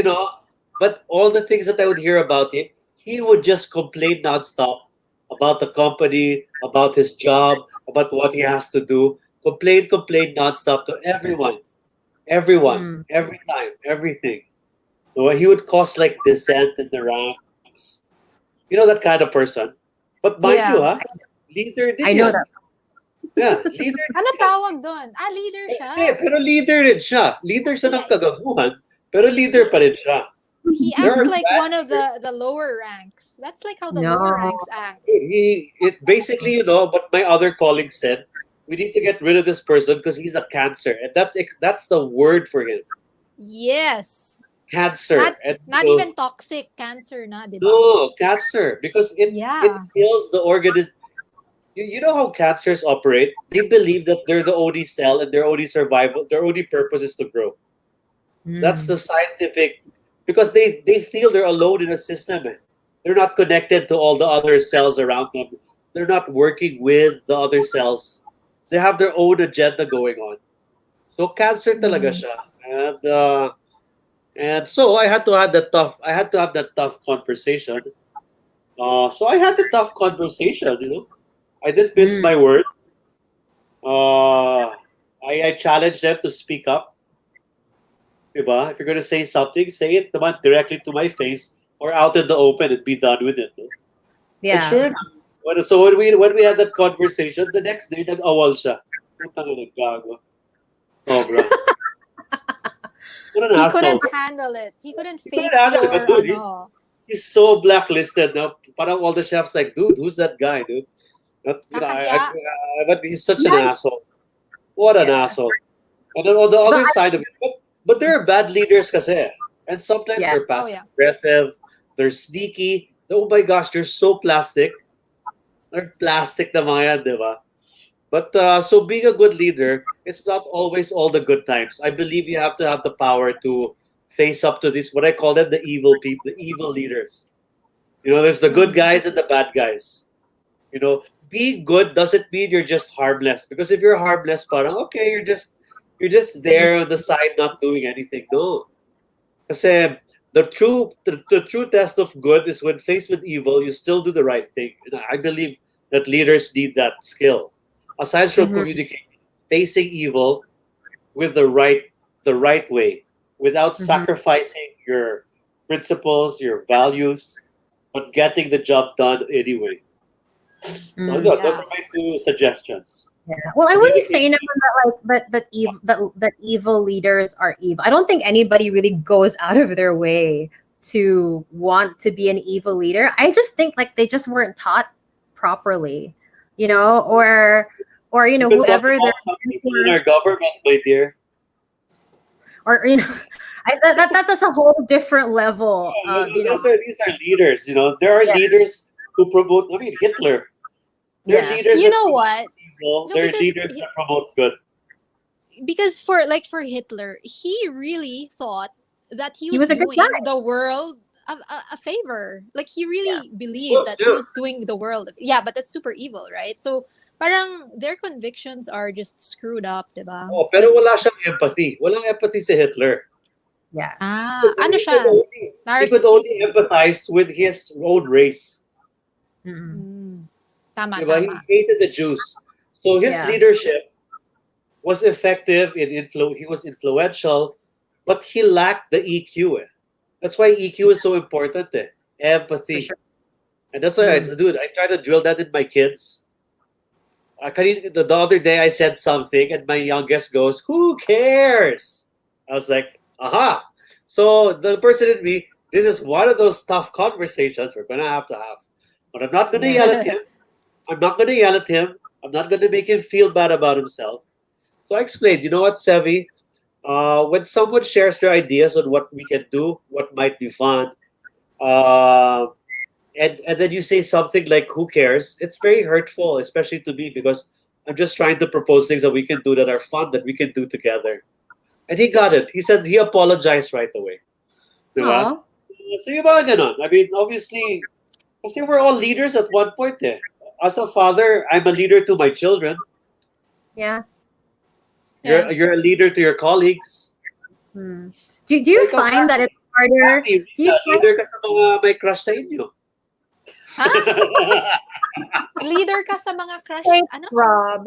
but all the things that I would hear about him, he would just complain nonstop about the company, about his job, about what he has to do. Complain nonstop to everyone, Mm. every time, everything. So he would cause like dissent in the ranks. That kind of person. But mind you, Yeah. leader din I know yan. that. Yeah, leader. Ano tawag doon? Leader siya. Pero leader din siya. Leader siya ng Yeah. kagaguhan, pero leader pa rin siya. He There acts are like bad one of the lower ranks. That's like how the No. lower ranks act. It basically, what my other colleague said, we need to get rid of this person because he's a cancer, and that's the word for him, Yes. cancer. Not So, even toxic cancer na, di ba? no, cancer, because it Yeah. kills the organism. You know how cancers operate? They believe that they're the only cell and their only survival, their only purpose is to grow. That's the scientific, because they feel they're alone in a system. They're not connected to all the other cells around them. They're not working with the other cells. They have their own agenda going on. So cancer talaga siya. And And so I had to have that tough. I had to have that tough conversation. So I had the tough conversation. I didn't mince Mm. my words. I challenged them to speak up. Diba? If you're gonna say something, say it naman directly to my face or out in the open and be done with it. No? And Yeah. sure enough, when we had that conversation, the next day nag-awal siya. Putang ina, gago. Sobra. What an He asshole. couldn't handle it. He couldn't He couldn't face handle it, your but dude, he's so blacklisted now. Parang all the chefs like, dude, who's that guy, dude? Not, Nakahiya. but he's such an Yeah. asshole. What an Yeah. asshole. And then on the But other side of it, but there are bad leaders kasi. And sometimes yeah. they're Oh passive yeah. aggressive, they're sneaky. Oh my gosh, they're so plastic. They're plastic na mga yan, di ba? But so being a good leader, it's not always all the good times. I believe you have to have the power to face up to this, what I call them, the evil people, the evil leaders. There's the good Mm. guys and the bad guys. Being good doesn't mean you're just harmless. Because if you're harmless, parang okay, you're just there on the side, not doing anything. No, kasi the true test of good is when faced with evil, you still do the right thing. And I believe that leaders need that skill. Aside from Mhm. communicating, facing evil with the right way, without Mhm. sacrificing your principles, your values, but getting the job done anyway. So Mm. those Yeah. are my two suggestions. Yeah. Well, I wouldn't say Communicate. naman that like that evil leaders are evil. I don't think anybody really goes out of their way to want to be an evil leader. I just think like they just weren't taught properly, or You can talk whoever they're about some people in mentor, our government, my dear. or that's a whole different level of These are leaders. There are yeah, leaders who promote. I mean, Hitler. There are yeah. leaders You that know promote what? evil. No, There are leaders that promote good. because for Hitler, he really thought that he He was was a good guy. doing the world a favor. Like he Yeah. really believed Was that he too. was doing the world. Yeah, but that's super evil, right? So parang their convictions are just screwed up, diba? Oh, Like pero wala siyang empathy. Walang empathy si Hitler. Yeah. ano He could siya? only, he could only Narcissist. empathize with his own race. Mm-mm. Mm. Tama, Diba? He tama. hated the Jews. So his Yeah. leadership was effective he was influential, but he lacked the EQ. That's why EQ is so important. For Empathy. sure. And that's why Mm. I try to drill that in my kids. The other day I said something and my youngest goes, "Who cares?" I was like, "Aha!" So the person in me, this is one of those tough conversations we're gonna have to have. But I'm not gonna Yeah. yell at him. I'm not gonna yell at him. I'm not gonna make him feel bad about himself. So I explained, you know what, Sevi? When someone shares their ideas on what we can do, what might be fun, uh, and then you say something like "Who cares?" It's very hurtful, especially to me because I'm just trying to propose things that we can do that are fun that we can do together. And he got it. He said he apologized right away. Diba? Aw. So yung mga ganon. I mean, obviously, kasi we're all leaders at one point. As a father, I'm a leader to my children. Yeah. Yeah. You're a leader to your colleagues. Hmm. Do you Ikaw, find that it's harder? Kathy, Do you find leader ka sa mga may crush sa inyo. Ha? Leader ka sa mga crush. Thanks, Ano? Rob?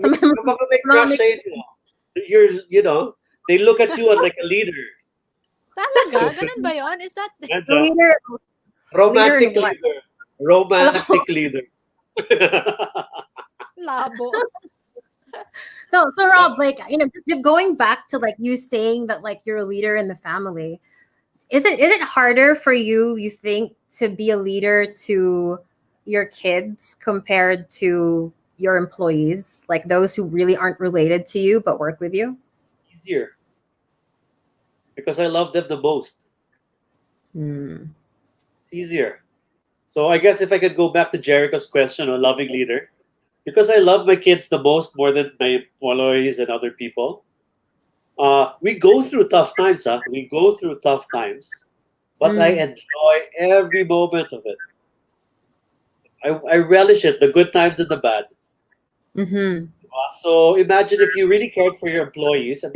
Yung mga may crush sa inyo, they look at you as like a leader. Talaga? Ganun ba yun? Is that The Medyo leader, romantic leader in what? leader. Romantic leader. labo? So Rob, like just going back to like you saying that like you're a leader in the family, is it harder for you? You think to be a leader to your kids compared to your employees, like those who really aren't related to you but work with you? Easier. Because I love them the most. Hmm. It's easier. So I guess if I could go back to Jericho's question on loving leader, because I love my kids the most more than my employees and other people. We go through tough times, huh? We go through tough times, but I enjoy every moment of it. I relish it, the good times and the bad. Mm-hmm. So imagine if you really cared for your employees. I'm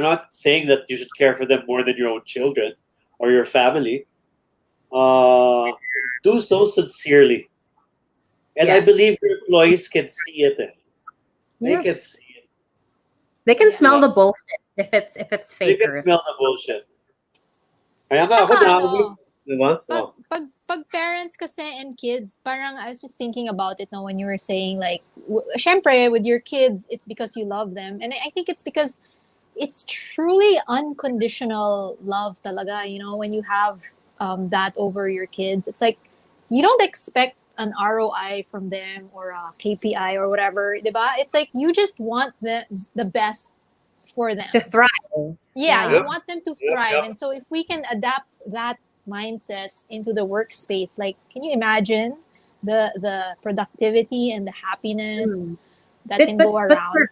not saying that you should care for them more than your own children or your family. Uh, do so sincerely, and I Yes. believe your employees can see it. They Yeah. can see it. They can Yeah. smell Diba? the bullshit if it's They fake can or if smell the bullshit. Kaya At nga ako saka na, ano, diba? pag, Oh. pag parents kasi and kids, parang I was just thinking about it now when you were saying like, syempre with your kids, it's because you love them. And I think it's because it's truly unconditional love talaga, you know, when you have that over your kids. It's like, you don't expect an ROI from them or a KPI or whatever, diba? It's like, you just want the best for them. to thrive. Yeah, Yeah. you want them to thrive. Yep. And so if we can adapt that mindset into the workspace, like, can you imagine the productivity and the happiness that But can but go but around? for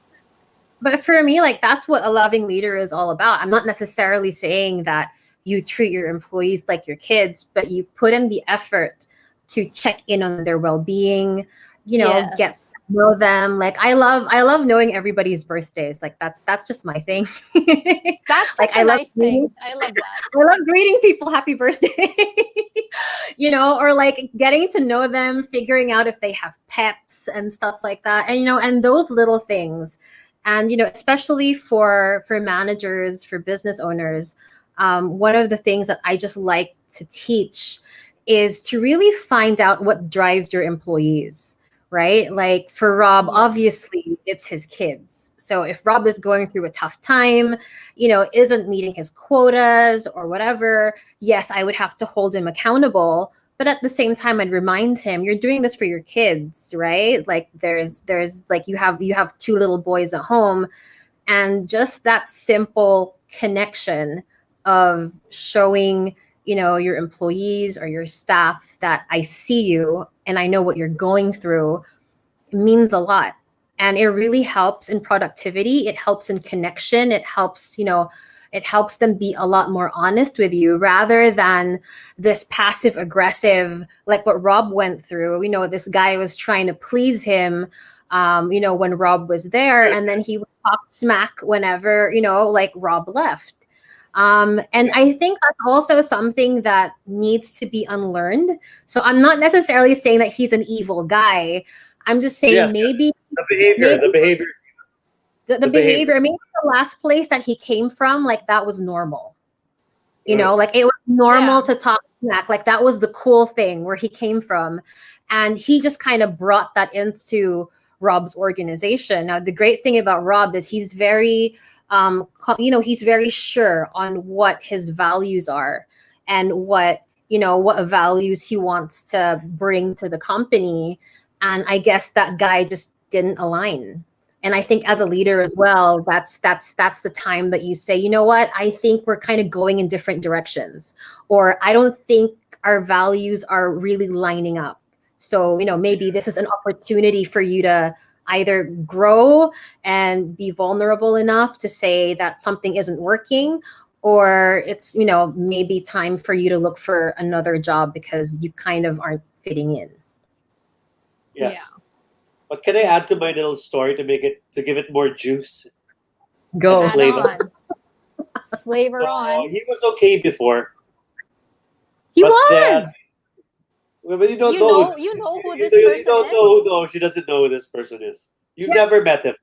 but for me, like that's what a loving leader is all about. I'm not necessarily saying that you treat your employees like your kids, but you put in the effort to check in on their well-being, get Yes. to know them. Like I love knowing everybody's birthdays. Like that's just my thing. That's Like such a nice thing. I love that. I love greeting people happy birthday. Or like getting to know them, figuring out if they have pets and stuff like that. And those little things. And especially for managers, for business owners, one of the things that I just like to teach is to really find out what drives your employees, right? Like for Rob, Yeah. obviously it's his kids. So if Rob is going through a tough time, isn't meeting his quotas or whatever, yes, I would have to hold him accountable. But at the same time, I'd remind him, you're doing this for your kids, right? Like there's like you have two little boys at home, and just that simple connection of showing your employees or your staff that I see you and I know what you're going through means a lot. And it really helps in productivity, it helps in connection, it helps them be a lot more honest with you rather than this passive aggressive, like what Rob went through. This guy was trying to please him, when Rob was there, and then he would talk smack whenever, like Rob left. And I think that's also something that needs to be unlearned. So I'm not necessarily saying that he's an evil guy. I'm just saying Yes, maybe the behavior, the behavior. the the behavior. behavior, maybe the last place that he came from, like that was normal. Right. Like it was normal Yeah. to talk smack. Like that was the cool thing where he came from. And he just kind of brought that into Rob's organization. Now, the great thing about Rob is he's very, he's very sure on what his values are and what values he wants to bring to the company. And I guess that guy just didn't align. And I think as a leader as well, that's the time that you say, you know what, I think we're kind of going in different directions, or I don't think our values are really lining up. So, maybe this is an opportunity for you to either grow and be vulnerable enough to say that something isn't working, or it's, maybe time for you to look for another job because you kind of aren't fitting in. Yes. But can I add to my little story to give it more juice? Go. And Add flavor. on. Flavor So on. he was okay before, He but was. then but you don't You know. know- you know who you- this you person don't is? know. No, she doesn't know who this person is. You've never met him.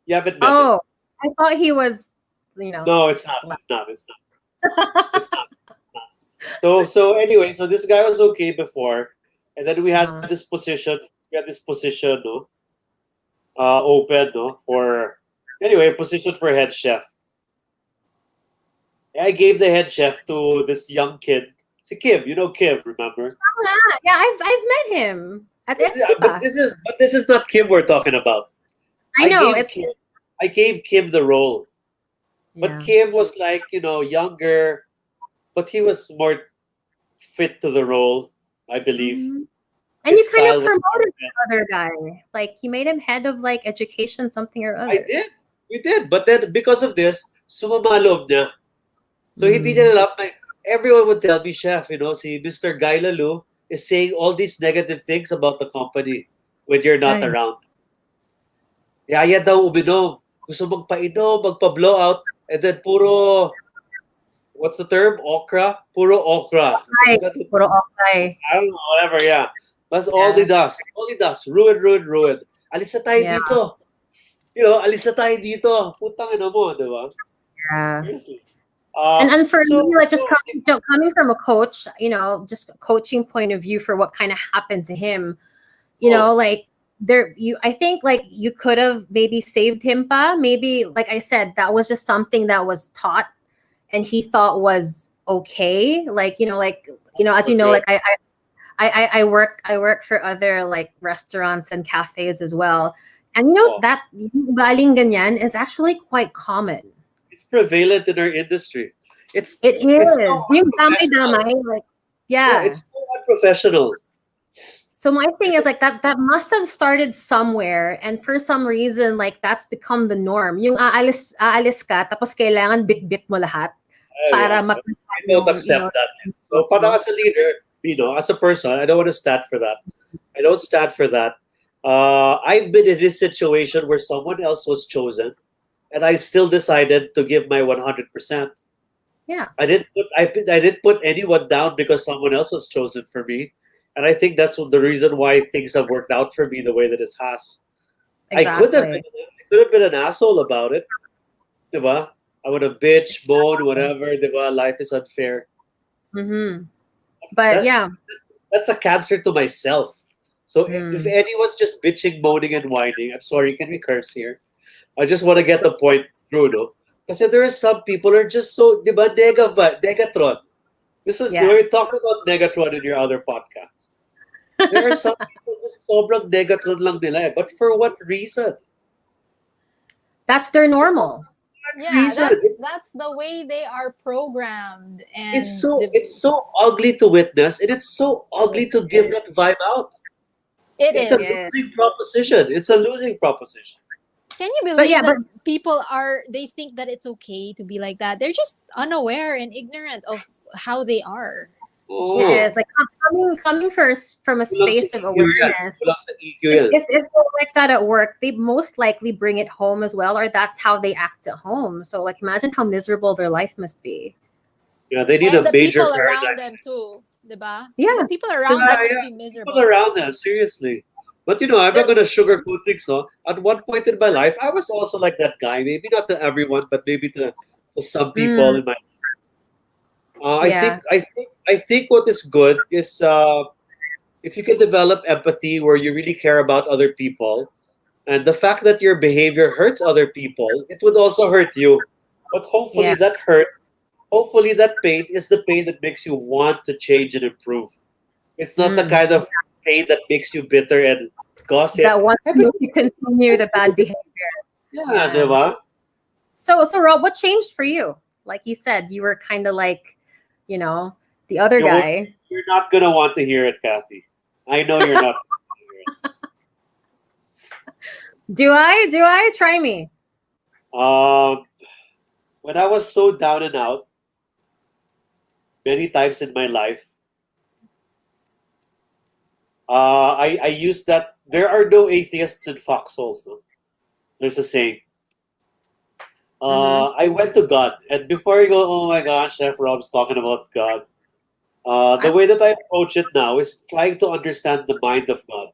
You haven't met him. Oh, I thought he was, No, it's not. It's not. It's not. It's not. So anyway, so this guy was okay before, and then we had Uh-huh. this position. We had this position, no, open, no, for anyway, position for head chef. I gave the head chef to this young kid. Si Kim, you know Kim, remember? Yeah, I've met him at Yeah, but Estia. this is not Kim we're talking about. I know gave it's Kim, I gave Kim the role, but yeah. Kim was like younger, but he was more fit to the role, I believe. Mhm. And His you kind style of was promoted more the other guy. Like you made him head of like education something or I other. did. We did. But then because of this, sumamalob niya. So hindi niya alam na everyone would tell me, Chef, si Mr. Guy Lalu is saying all these negative things about the company when you're not Right. around. Yaya daw uminom. Gusto magpainom, magpa-blowout, and then puro, what's the term? Okra? Puro okra. Ay, Is that the, puro okay. I don't know, whatever, yeah. That's all Yeah. they does. All he does. Ruin, ruin, ruin. Alis na tayo Yeah. dito. Alis na tayo dito. Putang ina mo, di ba? Yeah. Seriously. And for So, me, like just so coming from a coach, just a coaching point of view for what kind of happened to him, oh, like I think like you could have maybe saved him, pa. Maybe like I said, that was just something that was taught and he thought was okay. Like, as you know, progress. like I work for other like restaurants and cafes as well. And Oh, that yung galing ganyan is actually quite common. it's prevalent in our industry. It's It it's so is. Yung unprofessional. damay-damay, like, Yeah, yeah. it's so unprofessional. So my thing is like that must have started somewhere, and for some reason like that's become the norm. Yung aalis ka tapos kailangan bit-bit mo lahat para Yeah. I don't yung accept that. So, para as a leader, as a person, I don't want to stand for that. I don't stand for that. I've been in this situation where someone else was chosen, and I still decided to give my 100%. Yeah, I didn't put anyone down because someone else was chosen for me, and I think that's the reason why things have worked out for me the way that it has. exactly. I could have been an asshole about it, diba? I would have bitch, moan, whatever, diba? Life is unfair. Mm-hmm. But That yeah. that's a cancer to myself. So if Mm. anyone's just bitching, moaning, and whining, I'm sorry, can we curse here? I just want to get the point through, no? Because there are some people who are just so, diba, Negatron. We were Yes. talking about Negatron in your other podcast. There are some people just sobrang Negatron lang nila eh. But for what reason? That's their normal. Yeah, Reason. that's the way they are programmed, It's and so it's so ugly to witness, and it's so ugly to give that vibe out. it It's a is. Yeah. losing proposition. It's a losing proposition. Can you But believe yeah, but that they think that it's okay to be like that? They're just unaware and ignorant of how they are. It's it Oh, sad. is like coming first from a kulang sa space of EQ yan. awareness. Kulang sa EQ If, yan. if if they're like that at work, they most likely bring it home as well, or that's how they act at home. So like imagine how miserable their life must be. Yeah, they need And a the major people paradigm. around them too, diba? Yeah. The people around them must be People miserable. around them, seriously. But I'm not They're- gonna sugarcoat things, no. At one point in my life, I was also like that guy. Maybe not to everyone, but maybe to some people Mm, in my. yeah. I think what is good is if you can develop empathy where you really care about other people, and the fact that your behavior hurts other people, it would also hurt you. But Yeah. hopefully that pain is the pain that makes you want to change and improve. It's not the Mm. kind of pain that makes you bitter and gossip. That wants Eh, but- you to continue the bad behavior. Yeah, Yeah. diba? So Rob, what changed for you? Like you said, you were kind of like, the other You won't- guy. You're not gonna want to hear it, Kathy. I know you're not. gonna hear it. Do I? Try me. When I was so down and out, many times in my life, I used that. There are no atheists in foxholes. No? There's a saying. I went to God, and before I go, oh my gosh, Chef Rob's talking about God. The way that I approach it now is trying to understand the mind of God.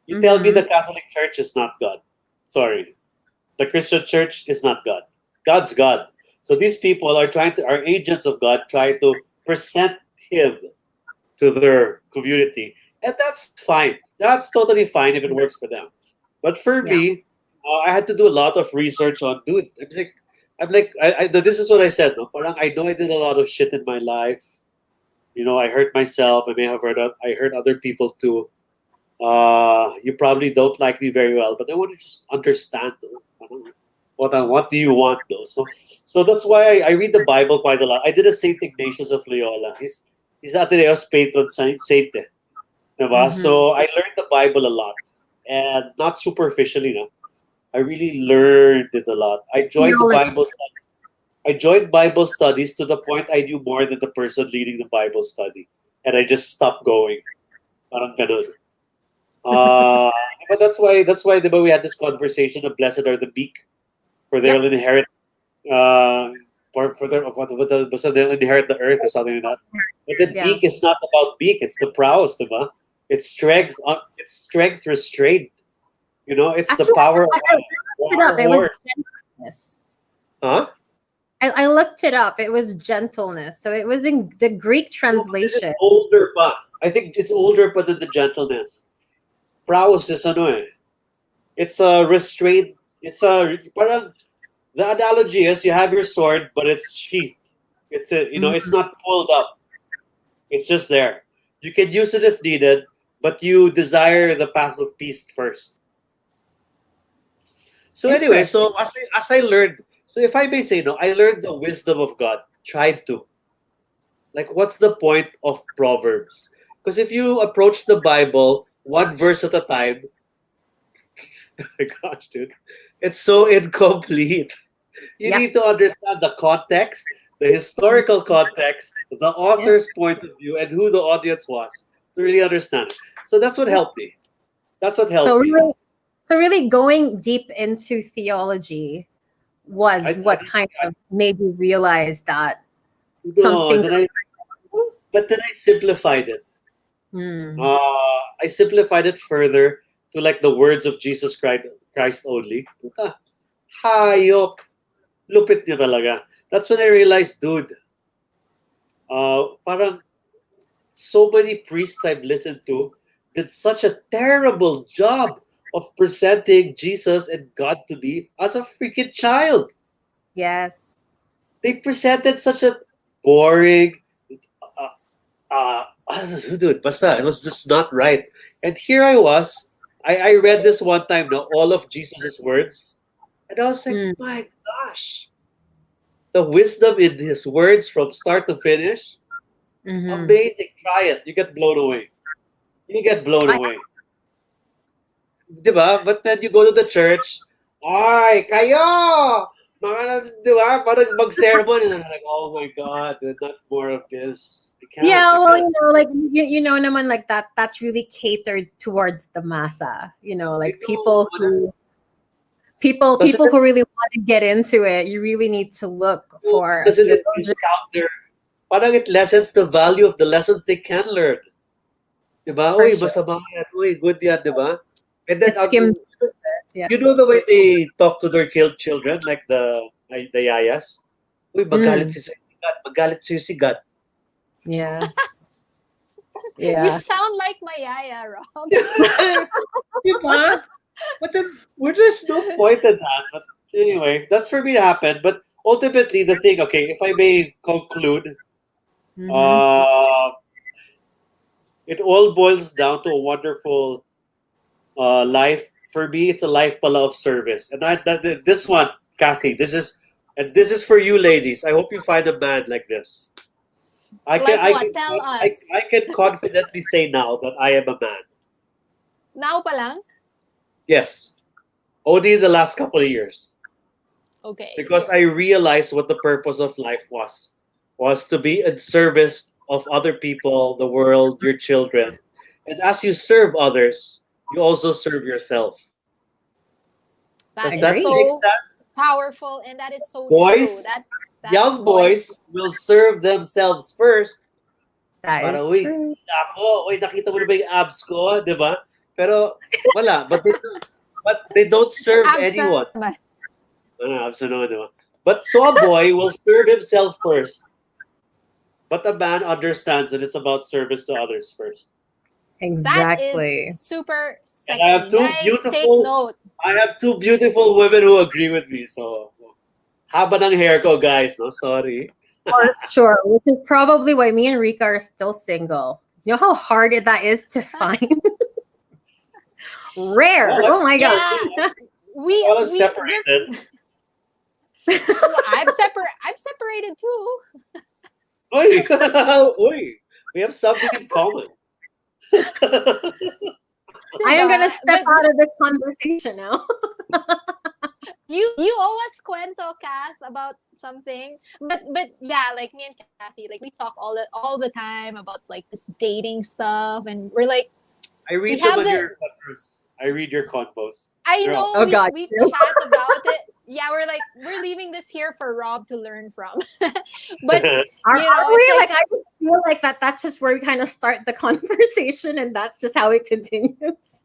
You tell me the Catholic Church is not God. Sorry. The Christian Church is not God. God's God. So these people are agents of God, trying to present Him to their community. And that's fine. That's totally fine if it works for them. But for me, I had to do a lot of research on, dude. This is what I said. No? Parang I know I did a lot of shit in my life. I hurt myself. I may have I hurt other people too. You probably don't like me very well, but I want to just understand what do you want though. So that's why I read the Bible quite a lot. I did a Saint Ignatius of Loyola. He's Ateneo's patron saint. Diba? So I learned the Bible a lot, and not superficially. No, I really learned it a lot. I joined the Bible study. I joined Bible studies to the point I knew more than the person leading the Bible study, and I just stopped going. Parang ganun. but that's why diba, we had this conversation of blessed are the meek, for they'll inherit uh for their basta they'll inherit the earth or something like that. But the Yeah. meek is not about meek, it's the prowess, diba? It's strength restrained. You know, it's the Actually, power of I looked it up. It was horse. gentleness. Huh? I looked it up. It was gentleness. So it was in the Greek This is translation. older pa. I think it's older pa than the gentleness. Prowess is ano eh. It's a restraint. It's a parang the analogy is you have your sword, but it's sheathed. It's a it's not pulled up. It's just there. You can use it if needed, but you desire the path of peace first. So anyway, so as I learned, so if I may say no, I learned the wisdom of God. Tried to. Like, what's the point of Proverbs? Because if you approach the Bible one verse at a time, oh my gosh, dude, it's so incomplete. You Yep. need to understand the context, the historical context, the author's point of view, and who the audience was to really understand. So that's what helped me. That's what helped So me. really going deep into theology was I what didn't- kind of made you realize that No, something. but then I simplified it. Hmm. I simplified it further to like the words of Jesus Christ only. Puta, hayop. Lupit niya talaga. That's when I realized, dude, parang so many priests I've listened to did such a terrible job of presenting Jesus and God to me as a freaking child. Yes. They presented such a boring, uh, uh, dude, basta, it was just not right. And here I was, I read this one time, now, all of Jesus' words, and I was like, Hmm. my gosh, the wisdom in his words from start to finish, Mhm. amazing. Try it. You get blown away. You get blown I- away. Diba? But then you go to the church, ay, kayo! Mga, diba? Parang mag-sermon, and I'm like, oh my God, dude, not more of this. I can't. Yeah, I well, can't. like you know, naman like that's really catered towards the massa. Like I know, people who Doesn't people who really want to get into it. You really need to look for a doesn't it theologian. discount their, parang it lessens the value of the lessons they can learn. Diba? For Uy, sure. masama yan. Uy, good yan, diba? And then, It skimmed the surface, yeah. you know the way they talk to their killed children, like the yayas? Uy, magalit si God. Magalit si God. Yeah. You Yeah. sound like my yaya, Rob. Diba? But then, there's no point in that. But anyway, that's for me to happen. But ultimately, the thing, okay, if I may conclude, Mhm. it all boils down to a wonderful life. For me, it's a life pala of service. And this one, Kathy, this is for you ladies. I hope you find a man like this. Like what? Tell us. I can confidently say now that I am a man. Now pa lang? Yes. Only the last couple of years. Okay. Because I realized what the purpose of life was to be in service of other people, the world, your children. And as you serve others, you also serve yourself. That Does is that Agree. make so sense? powerful, and that is so Boys, true. That Young boys will serve themselves first. That Para, is uy, true. uy, nakita mo na ba yung abs ko? Di ba? Pero, wala. But they don't serve Abs anyone. naman. Abs naman, di ba? But so a boy will serve himself first. But a man understands that it's about service to others first. That Exactly. is super And sexy. I have two Guys, take beautiful- note. I have two beautiful women who agree with me. So, haba ng hair ko, guys. No, sorry. For sure. Which is probably why me and Rika are still single. You know how hard that is to find? Rare. Well, Oh my Yeah. god. Well, I'm separated. I'm separated too. Uy! Uy! We have something in common. I am Diba? gonna step But out of this conversation now. you owe us cuento, Kath, about something. But yeah, like me and Kathy, like we talk all the time about like this dating stuff, and we're like, I read We them have on the- your letters. I read your convos. I They're know Oh, we, God. we chat about it. Yeah, we're leaving this here for Rob to learn from. But Are you know, we? it's Like, I just feel like that's just where we kind of start the conversation, and that's just how it continues.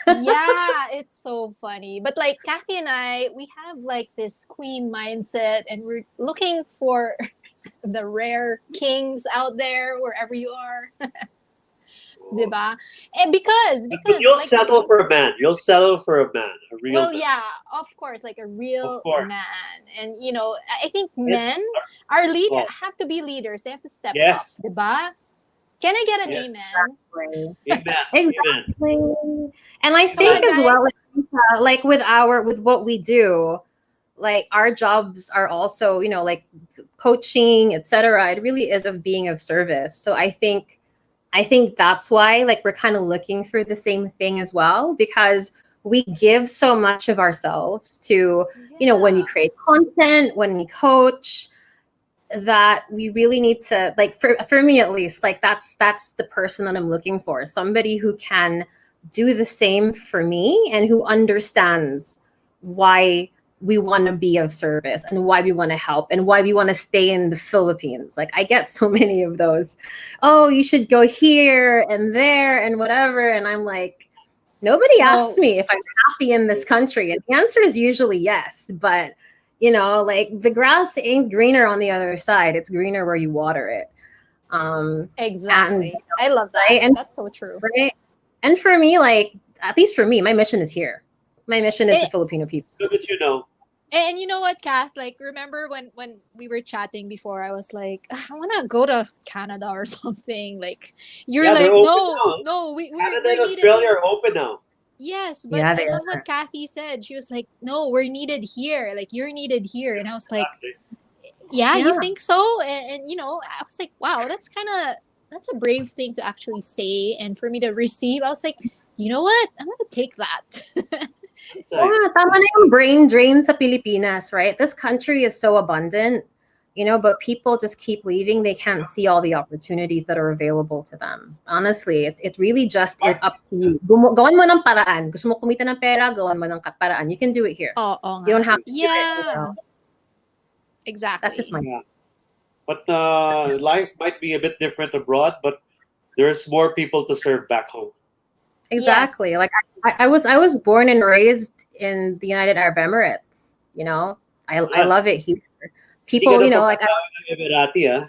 yeah, it's so funny. But like Kathy and I, we have like this queen mindset, and we're looking for the rare kings out there wherever you are. Diba? And because But you'll like, settle for a man. You'll settle for a man, a real well, man. yeah, of course, like a real Of course. man. And you know, I think Yes. men are leader Oh. have to be leaders. They have to step Yes. up, diba? Can I get an Yes. amen? Amen. Amen. Exactly. And I Come think on, as guys. well, like with what we do, like our jobs are also, like coaching, etc. It really is of being of service. So I think that's why like we're kind of looking for the same thing as well, because we give so much of ourselves to, when we Yeah. create content, when we coach, that we really need to, like, for me at least, like that's the person that I'm looking for, somebody who can do the same for me and who understands why we want to be of service and why we want to help and why we want to stay in the Philippines. Like I get so many of those, oh, you should go here and there and whatever, and I'm like, nobody asks me if I'm happy in this country, and the answer is usually yes. But like the grass ain't greener on the other side. It's greener where you water it. Exactly. I love that. Right? And That's so true. right. And for me, like, at least for me, my mission is here. My mission is the Filipino people. Good that you know. And you know what, Kath? Like, remember when we were chatting before? I was like, I want to go to Canada or something. Like, you're Yeah, they're like, open now. no, we're Canada and needed. Australia are open now. Yes, but Yeah, I they love are. what Kathy said. She was like, no, we're needed here. Like, you're needed here. And I was like, Exactly. yeah, you Yeah. think so? And I was like, wow, that's a brave thing to actually say. And for me to receive, I was like, you know what? I'm going to take that. That's Yeah, nice. tama na yung brain drain sa Pilipinas, right? This country is so abundant, but people just keep leaving. They can't see all the opportunities that are available to them. Honestly, it really just is up to you. Gawan mo ng paraan. Gusto mo kumita ng pera, gawan mo ng paraan. You can do it here. Oh, You don't have to do it, yeah. Exactly. That's just my Yeah. But life might be a bit different abroad, but there's more people to serve back home. Exactly. Yes. Like I was born and raised in the United Arab Emirates. I Yeah. love it here. Hindi People, ka na like papasabi ng Emirati, ah.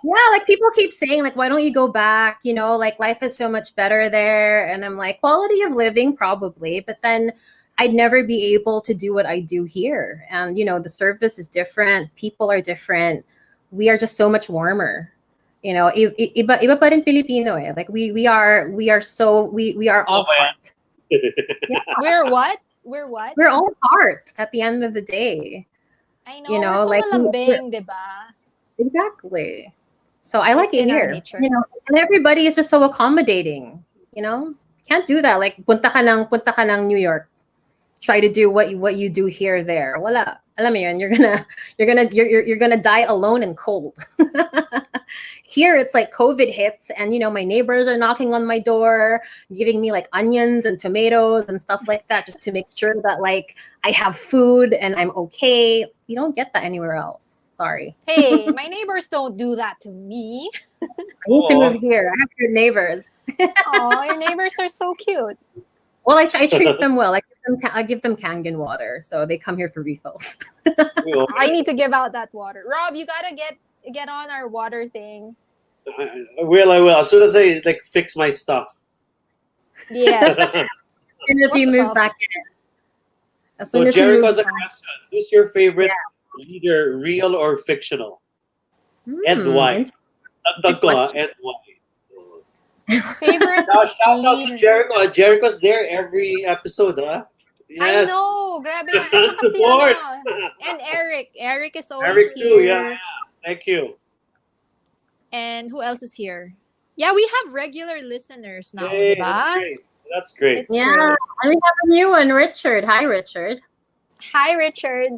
yeah, like people keep saying, like, why don't you go back? Like life is so much better there. And I'm like, quality of living, probably, but then I'd never be able to do what I do here. And the service is different, people are different. We are just so much warmer. Iba pa rin Pilipino eh. Like we are all Oh, man. heart. We're what? We're what? We're all heart at the end of the day. I know, we're so like malambing, diba? exactly. So I like It's it in our here. nature. And everybody is just so accommodating. Can't do that. Like punta ka ng New York. Try to do what you do here there. Wala. Alam mo yun, you're gonna die alone and cold. Here it's like COVID hits, and my neighbors are knocking on my door, giving me like onions and tomatoes and stuff like that, just to make sure that like I have food and I'm okay. You don't get that anywhere else. Sorry. Hey, my neighbors don't do that to me. I need to Aw. move here. I have good neighbors. Oh, your neighbors are so cute. Well, I treat them well. I give them Kangen water, so they come here for refills. I need to give out that water. Rob, you gotta get on our water thing. I will. As soon as I like fix my stuff. Yes. As soon as you What move stuff? back in. As So soon as you Jericho move has a back. question. Who's your favorite leader, real or fictional? And why? Dagdag ko, ah, and why? Favorite Now, shout out to leader. Jericho. Jericho's there every episode, huh? I know. Grabe. Ano kasi Support. ano. And Eric. Eric is always Eric here. too, yeah. Thank you. And who else is here? Yeah, we have regular listeners now, Hey, diba? that's great. That's great. It's Yeah, great. and we have a new one, Richard. Hi, Richard. Hi, Richard.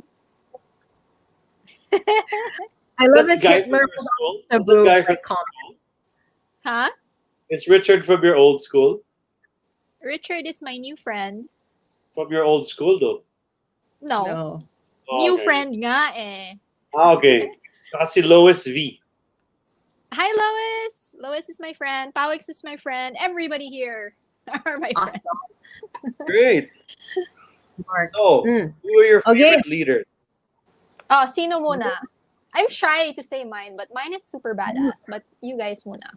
I love That his guy Hitler from your school? the Is that guy boob from like comment. Huh? Is Richard from your old school? Richard is my new friend. From your old school, though. No. No. Oh, New okay. friend nga eh. Okay. Kasi Lois V. Hi, Lois. Lois is my friend. Powix is my friend. Everybody here are my Awesome. friends. Great. Mark. So, Mm. who are your Okay. favorite leaders? Oh, sino muna? I'm shy to say mine, but mine is super badass. But you guys muna.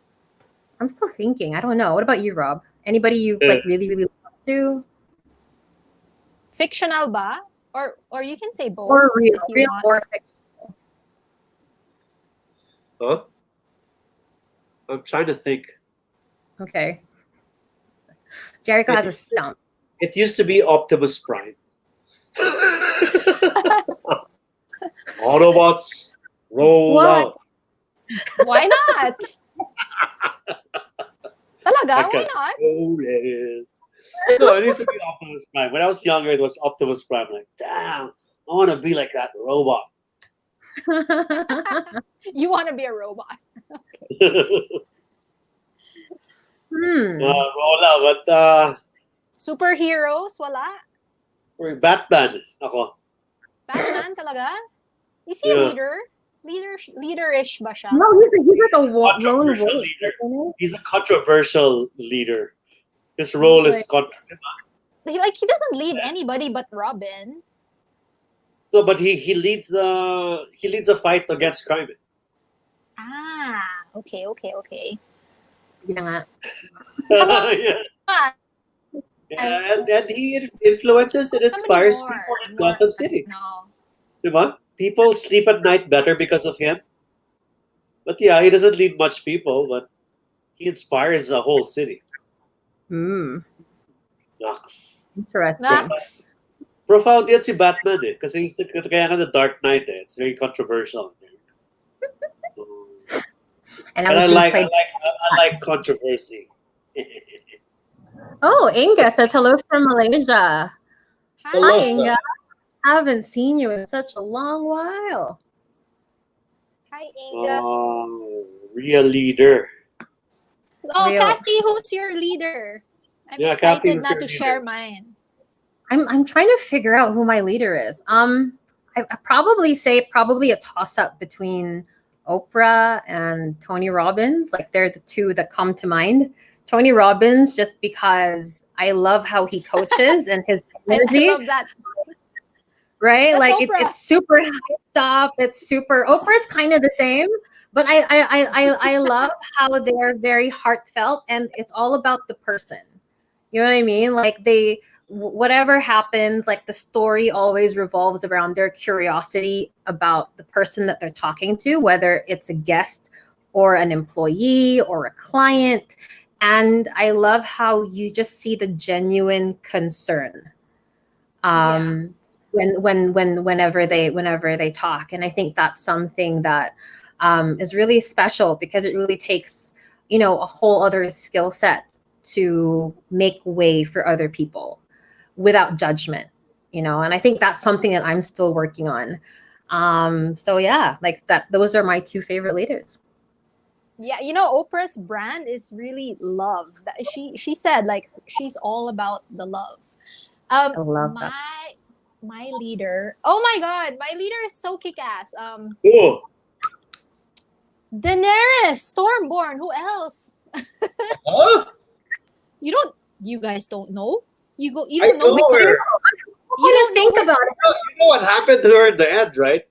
I'm still thinking. I don't know. What about you, Rob? Anybody you Uh, like really, really love to? Fictional ba? Or you can say both Or real, if you real want. or fiction? Huh? I'm trying to think. Okay. Jericho has a stump. It used to be Optimus Prime. Autobots, roll What? out. Why not? Talaga? Okay. Why not? Roll it. No, it used to be Optimus Prime. When I was younger, it was Optimus Prime. Like, damn, I want to be like that robot. You want to be a robot. Roll out. But Superheroes? Wala. Batman, ako. Batman talaga? Is he a Yeah. leader? Leaderish ba siya? No, he's like a lone Controversial wolf. leader. isn't he? He's a controversial leader. His role is He doesn't lead anybody but Robin. no, but he leads a fight against crime. Ah, okay. Yeah nga. Yeah. Ah, Yeah, and he influences and inspires somebody people in more. Gotham City. No. Diba? People sleep at night better because of him. But yeah, he doesn't lead much people, but he inspires the whole city. Knox. Interesting. Max. Profound yan si Batman eh. Kasi he's kaya nga the Dark Knight eh. It's very controversial. And And I being like played- controversy. Oh, Inga says hello from Malaysia. Hello, Hi, sir. Inga. Haven't seen you in such a long while. Hi, Inga. Real leader. Oh, Real. Kathy, who's your leader? I'm Yeah, Kathy, excited who's not your to leader? share mine. I'm trying to figure out who my leader is. I probably say a toss up between Oprah and Tony Robbins. Like they're the two that come to mind. Tony Robbins, just because I love how he coaches and his I energy, love that. right? That's Like Oprah. it's super hyped up. It's super. Oprah's kind of the same, but I love how they're very heartfelt and it's all about the person. You know what I mean? Like whatever happens, like the story always revolves around their curiosity about the person that they're talking to, whether it's a guest or an employee or a client. And I love how you just see the genuine concern whenever they talk. And I think that's something that is really special because it really takes, a whole other skill set to make way for other people without judgment, and I think that's something that I'm still working on. So yeah, like that, those are my two favorite leaders. Yeah, Oprah's brand is really love. She said like she's all about the love. I love that. My leader. Oh my god, my leader is so kick-ass. Oh, Daenerys Stormborn. Who else? huh? You guys don't know? You I don't know know her. You don't think about it. You know what happened to her in the end, right?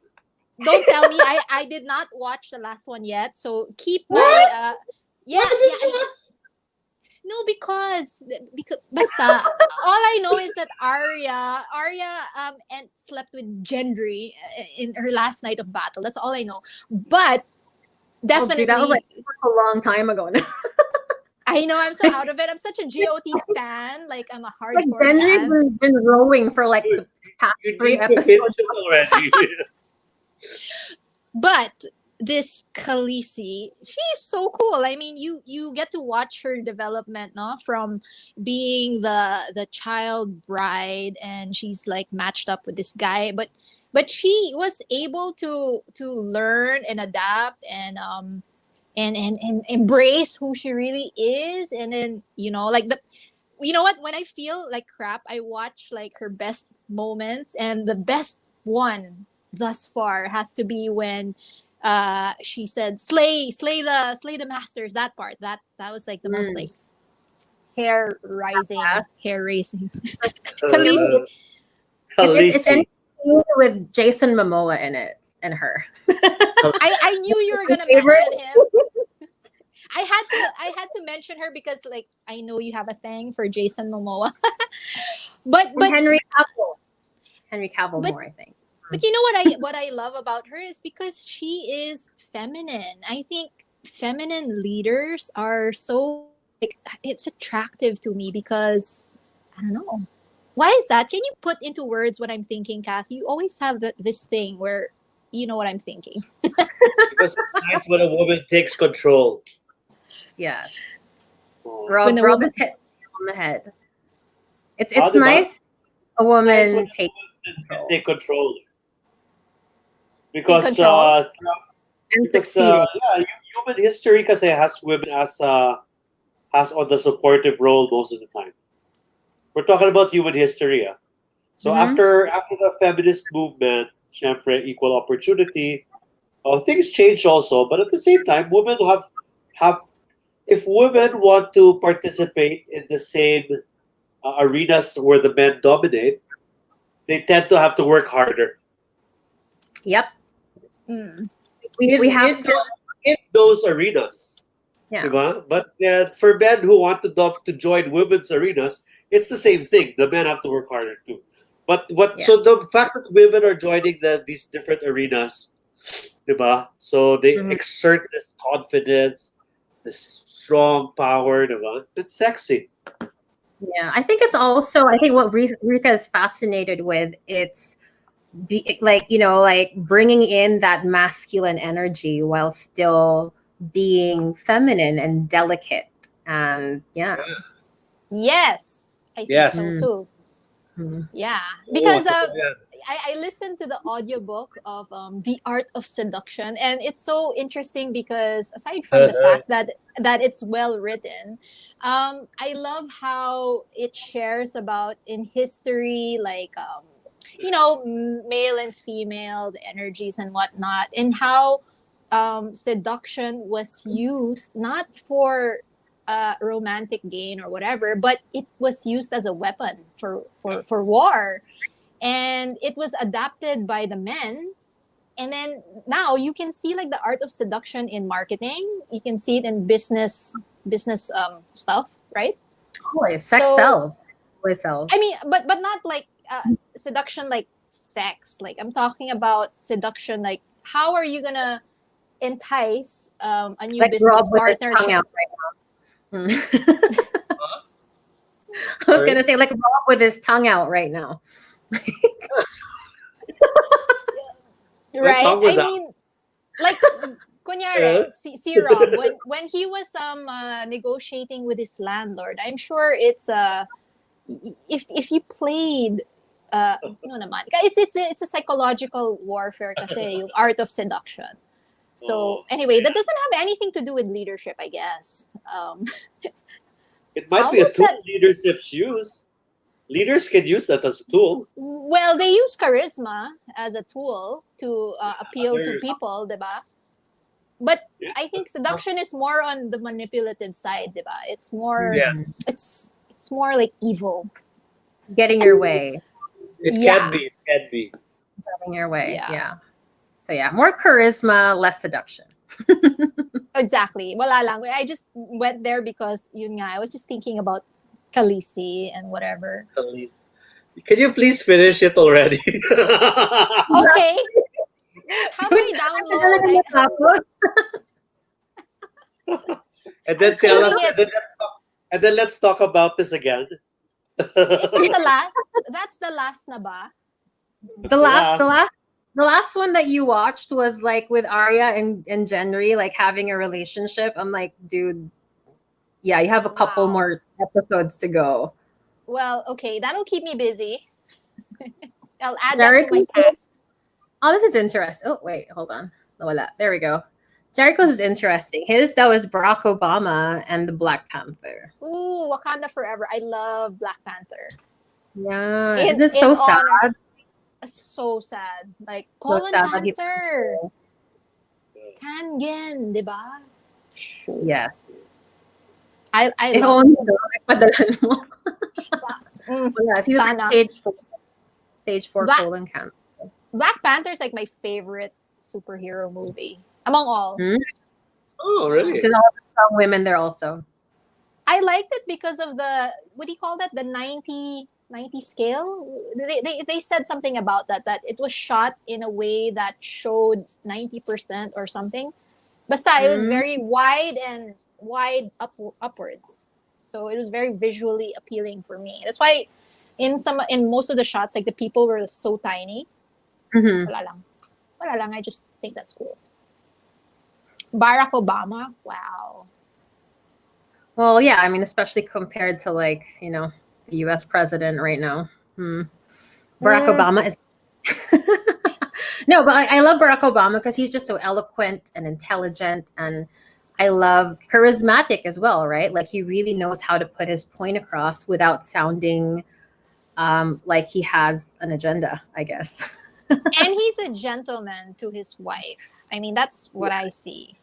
Don't tell me. I did not watch the last one yet. So keep my What? yeah. No, because basta all I know is that Arya and slept with Gendry in her last night of battle. That's all I know. But definitely, Dude, that was like a long time ago now. I know I'm so out of it. I'm such a GOT fan. Like I'm a Like hardcore Henry's fan. been rowing for like the past You 3 need to episodes. finish it already. But this Khaleesi, she's so cool. I mean, you get to watch her development, no? From being the child bride, and she's like matched up with this guy, but she was able to learn and adapt and embrace who she really is. And then, like you know what, when I feel like crap, I watch like her best moments, and the best one thus far has to be when she said slay the masters. That part, that was like the most like hair raising. Khaleesi. It's Khaleesi. anything with Jason Momoa in it and her. I knew you were gonna Favorite? mention him. I had to mention her because like I know you have a thing for Jason Momoa. but And Henry Cavill But- more, I think. But you know what I love about her is because she is feminine. I think feminine leaders are so like it's attractive to me because I don't know. Why is that? Can you put into words what I'm thinking, Kathy? You always have this thing where you know what I'm thinking. Because it's nice when a woman takes control. Yeah. Oh. Rob the is woman- hit on the head. It's Diba? nice a Nice when woman a take woman can take control. Because control? and succeeding. human history kasi has women as on the supportive role most of the time. We're talking about human history. So Mhm. after the feminist movement, syempre, equal opportunity, things change also. But at the same time, women have if women want to participate in the same arenas where the men dominate, they tend to have to work harder. Yep. Mm. We have to. In those arenas. Yeah. Diba? But for men who want to join women's arenas, it's the same thing. The men have to work harder too. But so the fact that women are joining these different arenas, diba? So they Mhm. exert this confidence, this strong power, diba? It's sexy. Yeah, I think it's also, I think what Rika is fascinated with, it's like bringing in that masculine energy while still being feminine and delicate. And yeah. Yes, I think Yes. so too. Mhm. Yeah, because Oh, yeah. I listened to the audiobook of The Art of Seduction, and it's so interesting because aside from the fact that it's well written, I love how it shares about in history, like male and female, the energies and whatnot, and how seduction was used not for romantic gain or whatever, but it was used as a weapon for war, and it was adapted by the men. And then now you can see like the art of seduction in marketing. You can see it in business stuff, right? Always sex So- sells. Always sells. I mean, but not like seduction like sex. Like I'm talking about seduction like how are you gonna entice a new like business Rob with his tongue partnership? out right now. I was Sorry? gonna say like Rob with his tongue out right now. My Right? tongue was I out. mean, like, kunyari, si Rob, when he was negotiating with his landlord, I'm sure it's if you played no naman. It's a psychological warfare kasi yung art of seduction. So Oh. anyway, that doesn't have anything to do with leadership, I guess. It might How be a does tool that- leaderships use. Leaders can use that as a tool. Well, they use charisma as a tool to appeal to there's- people, diba? But Yeah. I think seduction is more on the manipulative side, diba? It's more, Yeah. it's more like evil. Getting your way. It Yeah. can be. It can be. Getting your way. Yeah. Yeah. So yeah, more charisma, less seduction. Exactly. Wala lang. I just went there because yun nga, I was just thinking about Khaleesi and whatever. Can you please finish it already? Okay. How do I download? And then I'm tell us. saving And then let's talk about this again. Is it the last? That's the last na ba? the last one that you watched was like with Arya and Gendry, like having a relationship. I'm like, dude, yeah, you have a couple Wow. more episodes to go. Well, okay, that'll keep me busy. I'll add Very that to my cool. tasks. Oh, this is interesting. Oh, wait, hold on. Wala. There we go. Jericho's is interesting. His that was Barack Obama and the Black Panther. Ooh, Wakanda Forever. I love Black Panther. Yeah, In is it so sad? honor, it's so sad. Like So colon sad that he. cancer. Kangen, di ba? Yeah. I If love only no, nagpadalan mo. Mm, Yes, he was like sana. stage 4 Black- colon cancer. Black Panther is like my favorite superhero movie among all. Oh, really? Because all the strong women there also. I liked it because of the, what do you call that? The 90 scale. They said something about that it was shot in a way that showed 90% or something. Basta, it was very wide and upwards. So it was very visually appealing for me. That's why in most of the shots, like the people were so tiny. Mhm. Wala lang. I just think that's cool. Barack Obama, wow. Well, yeah, I mean, especially compared to like, the US president right now. Barack Obama is No, but I love Barack Obama because he's just so eloquent and intelligent, and I love charismatic as well, right? Like he really knows how to put his point across without sounding like he has an agenda, I guess. And he's a gentleman to his wife. I mean, that's what I see.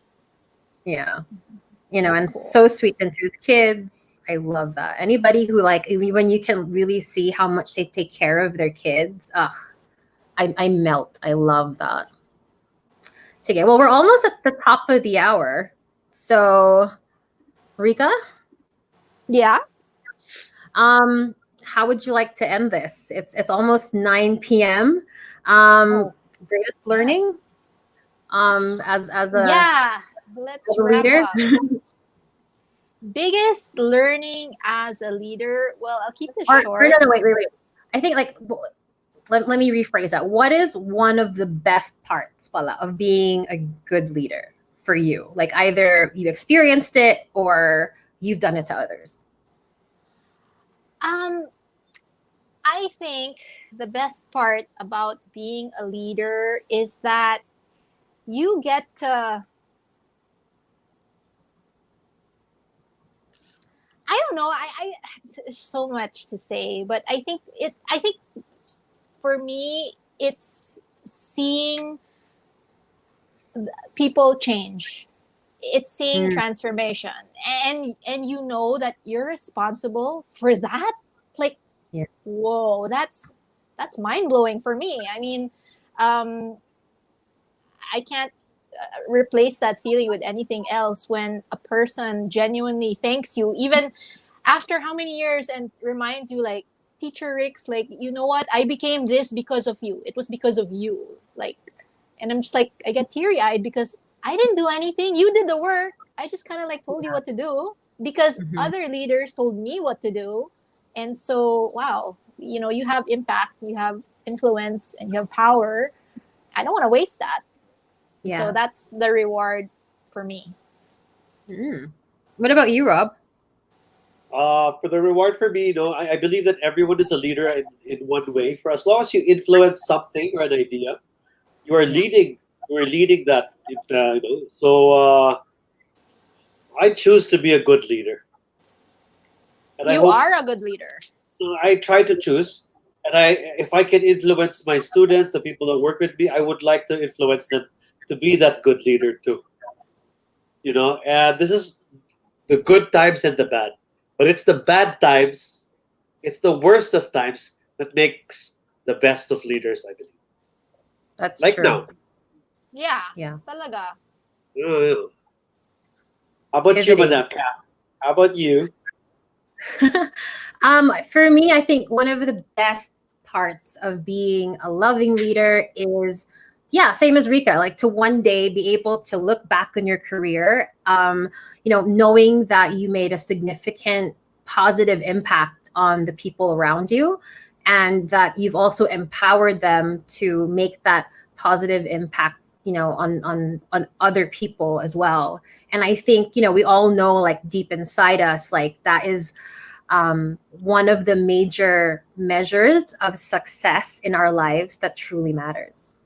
Yeah. That's And cool. so sweet into his kids. I love that. Anybody who like when you can really see how much they take care of their kids, I melt. I love that. Sige, well, we're almost at the top of the hour. So, Rika, Yeah. how would you like to end this? It's almost 9 p.m. Greatest learning as a Yeah. Let's as a wrap leader. up. Biggest learning as a leader. Well, I'll keep this Or short. no, wait. I think like let me rephrase that. What is one of the best parts, Pala, of being a good leader for you? Like either you experienced it or you've done it to others. I think the best part about being a leader is that you get to, I don't know, I there's so much to say, but I think for me it's seeing people change. It's seeing transformation, and you know that you're responsible for that. Like, Yeah. whoa, that's mind-blowing for me. I mean, I can't replace that feeling with anything else when a person genuinely thanks you, even after how many years, and reminds you, like, Teacher Rick's, like, you know what, I became this because of you. It was because of you. Like, and I'm just like, I get teary-eyed because I didn't do anything. You did the work. I just kind of like told you what to do because other leaders told me what to do. And so, wow, you have impact, you have influence, and you have power. I don't want to waste that. Yeah. So that's the reward for me. What about you, Rob? For the reward for me, I believe that everyone is a leader in one way. For as long as you influence something or an idea, you are leading. You are leading that. So I choose to be a good leader. And You are a good leader. I try to choose, and if I can influence my students, the people that work with me, I would like to influence them to be that good leader too. And this is the good times and the bad, but it's the bad times, it's the worst of times that makes the best of leaders, I believe. That's like true. now. Yeah. Talaga. Yeah. How about you, Pivoting. Madam Kath? How about you? For me, I think one of the best parts of being a loving leader is, same as Rika, like to one day be able to look back on your career, knowing that you made a significant positive impact on the people around you, and that you've also empowered them to make that positive impact on other people as well. And I think we all know, like deep inside us, like that is one of the major measures of success in our lives that truly matters.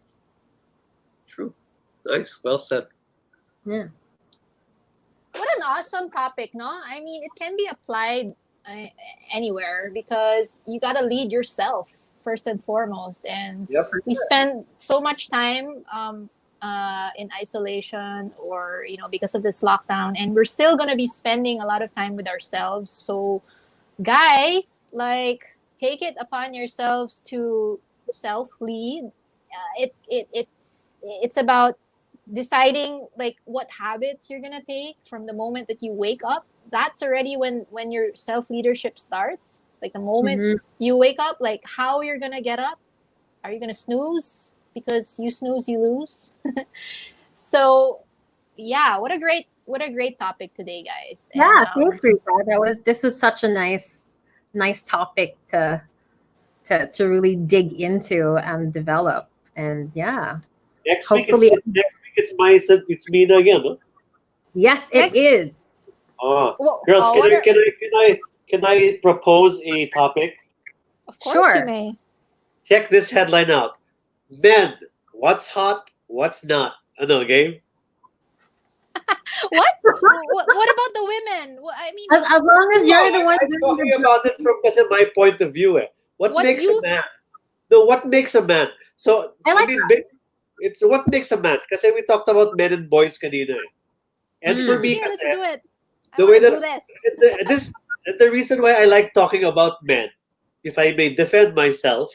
True. Nice. Well said. Yeah. What an awesome topic, no? I mean, it can be applied anywhere because you got to lead yourself first and foremost. And Yep. we spend so much time in isolation or, because of this lockdown, and we're still going to be spending a lot of time with ourselves. So, guys, like, take it upon yourselves to self-lead. It's about deciding like what habits you're gonna take from the moment that you wake up. That's already when your self-leadership starts. Like the moment Mhm. you wake up, like how you're gonna get up. Are you gonna snooze? Because you snooze, you lose. So yeah, what a great topic today, guys. Yeah, And thanks, Rika. This was such a nice topic to really dig into and develop. And yeah, Next week hopefully, it's Mina again. Huh? yes, it Next- is. Girls, what are- can I propose a topic? of course you Sure. may. Check this headline out. Men, what's hot, what's not? Ano, game? What about the women? I mean, As long as you're the one I'm doing talking the about it from kasi my point of view. What What makes you- a man? No, what makes a man? So, I like it's what makes a man. Kasi we talked about men and boys kanina. And Mm. for sige, me, let's kasi, do it. the I way wanna that- do this. the reason why I like talking about men, if I may defend myself,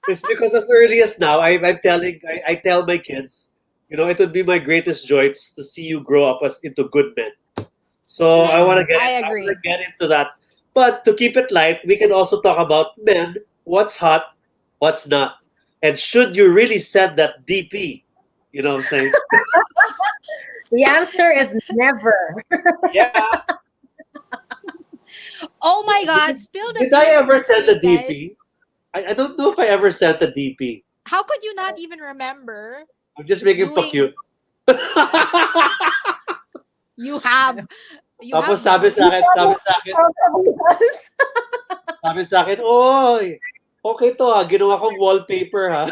is because as early as now, I tell my kids, it would be my greatest joy to see you grow up into good men. So I want to I agree. get into that. But to keep it light, we can also talk about men, what's hot, what's not. And should you really set that DP? You know what I'm saying? The answer is never. Yeah. Oh my God! Spill the Did I beans ever this send the week, DP? guys. I don't know if I ever sent the DP. How could you not even remember? I'm just making Doing- pa-cute. You have. Tapos sabi sa akin, oy, okay to ha, ginawa kong wallpaper ha.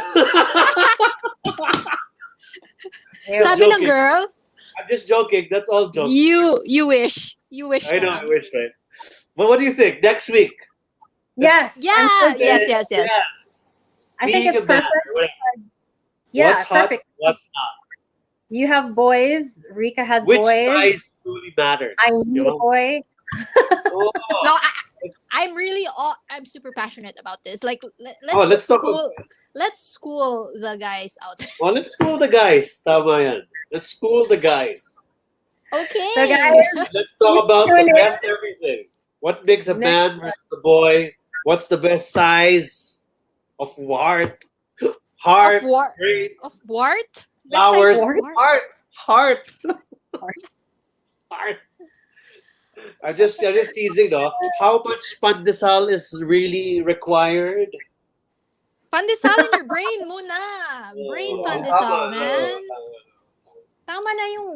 Sabi ng joking. girl, I'm just joking, that's all joke. you wish. You wish. I know, na I lang. wish, right? But what do you think? Next week? Yes. Yeah. I'm so Yes. good. Yes. Yes. Yeah. I think Being it's a man, perfect. whatever. Yeah, What's hot, perfect. what's not? You have boys. Rika has Which boys. size truly matters? I you need a know? boy. Oh, No, I'm really. I'm super passionate about this. Like, let's let's just talk school. Let's school the guys out there. well, let's school the guys. Tama yan. Let's school the guys. Okay. So, guys, Let's talk about Tune the in. best everything. What makes a man versus a boy? What's the best size of heart? Heart, Of what? brain, Of what? flowers, Best size of heart, heart, Heart. heart. I'm just teasing, no? How much pandesal is really required? Pandesal in your brain muna. Brain Oh, pandesal, tama. man. Tama na yung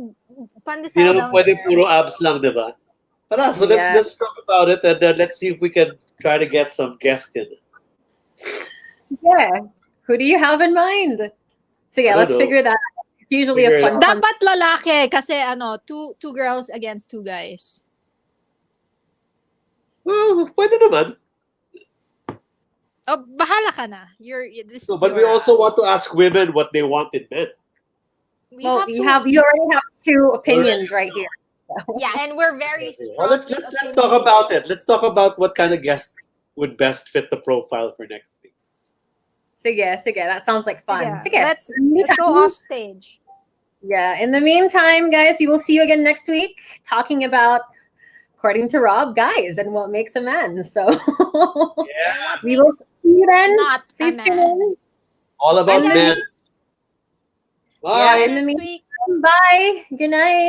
pandesal Hindi naman down pwede there. puro abs lang, di ba? Tara, so Yeah. let's talk about it and let's see if we can try to get some guests in. Yeah. Who do you have in mind? So yeah, I don't let's know. figure that out. It's usually Figure a it fun. out. Dapat lalaki kasi two girls against two guys. Well, pwede naman. Oh, bahala ka na. This No, is but we your, also want to ask women what they want in men. we Well, have you to- already have two opinions right here. Yeah, and we're very strong. Well, let's talk about it. Let's talk about what kind of guest would best fit the profile for next week. Sige. That sounds like fun. Yeah, Sige. let's In the go meantime- off stage. Yeah. In the meantime, guys, we will see you again next week talking about, according to Rob, guys and what makes a man. So Yeah. we will see you then. Not a Please tune man. in. All about Bye, men. guys. Bye. in the Next meantime, week. Bye. Good night.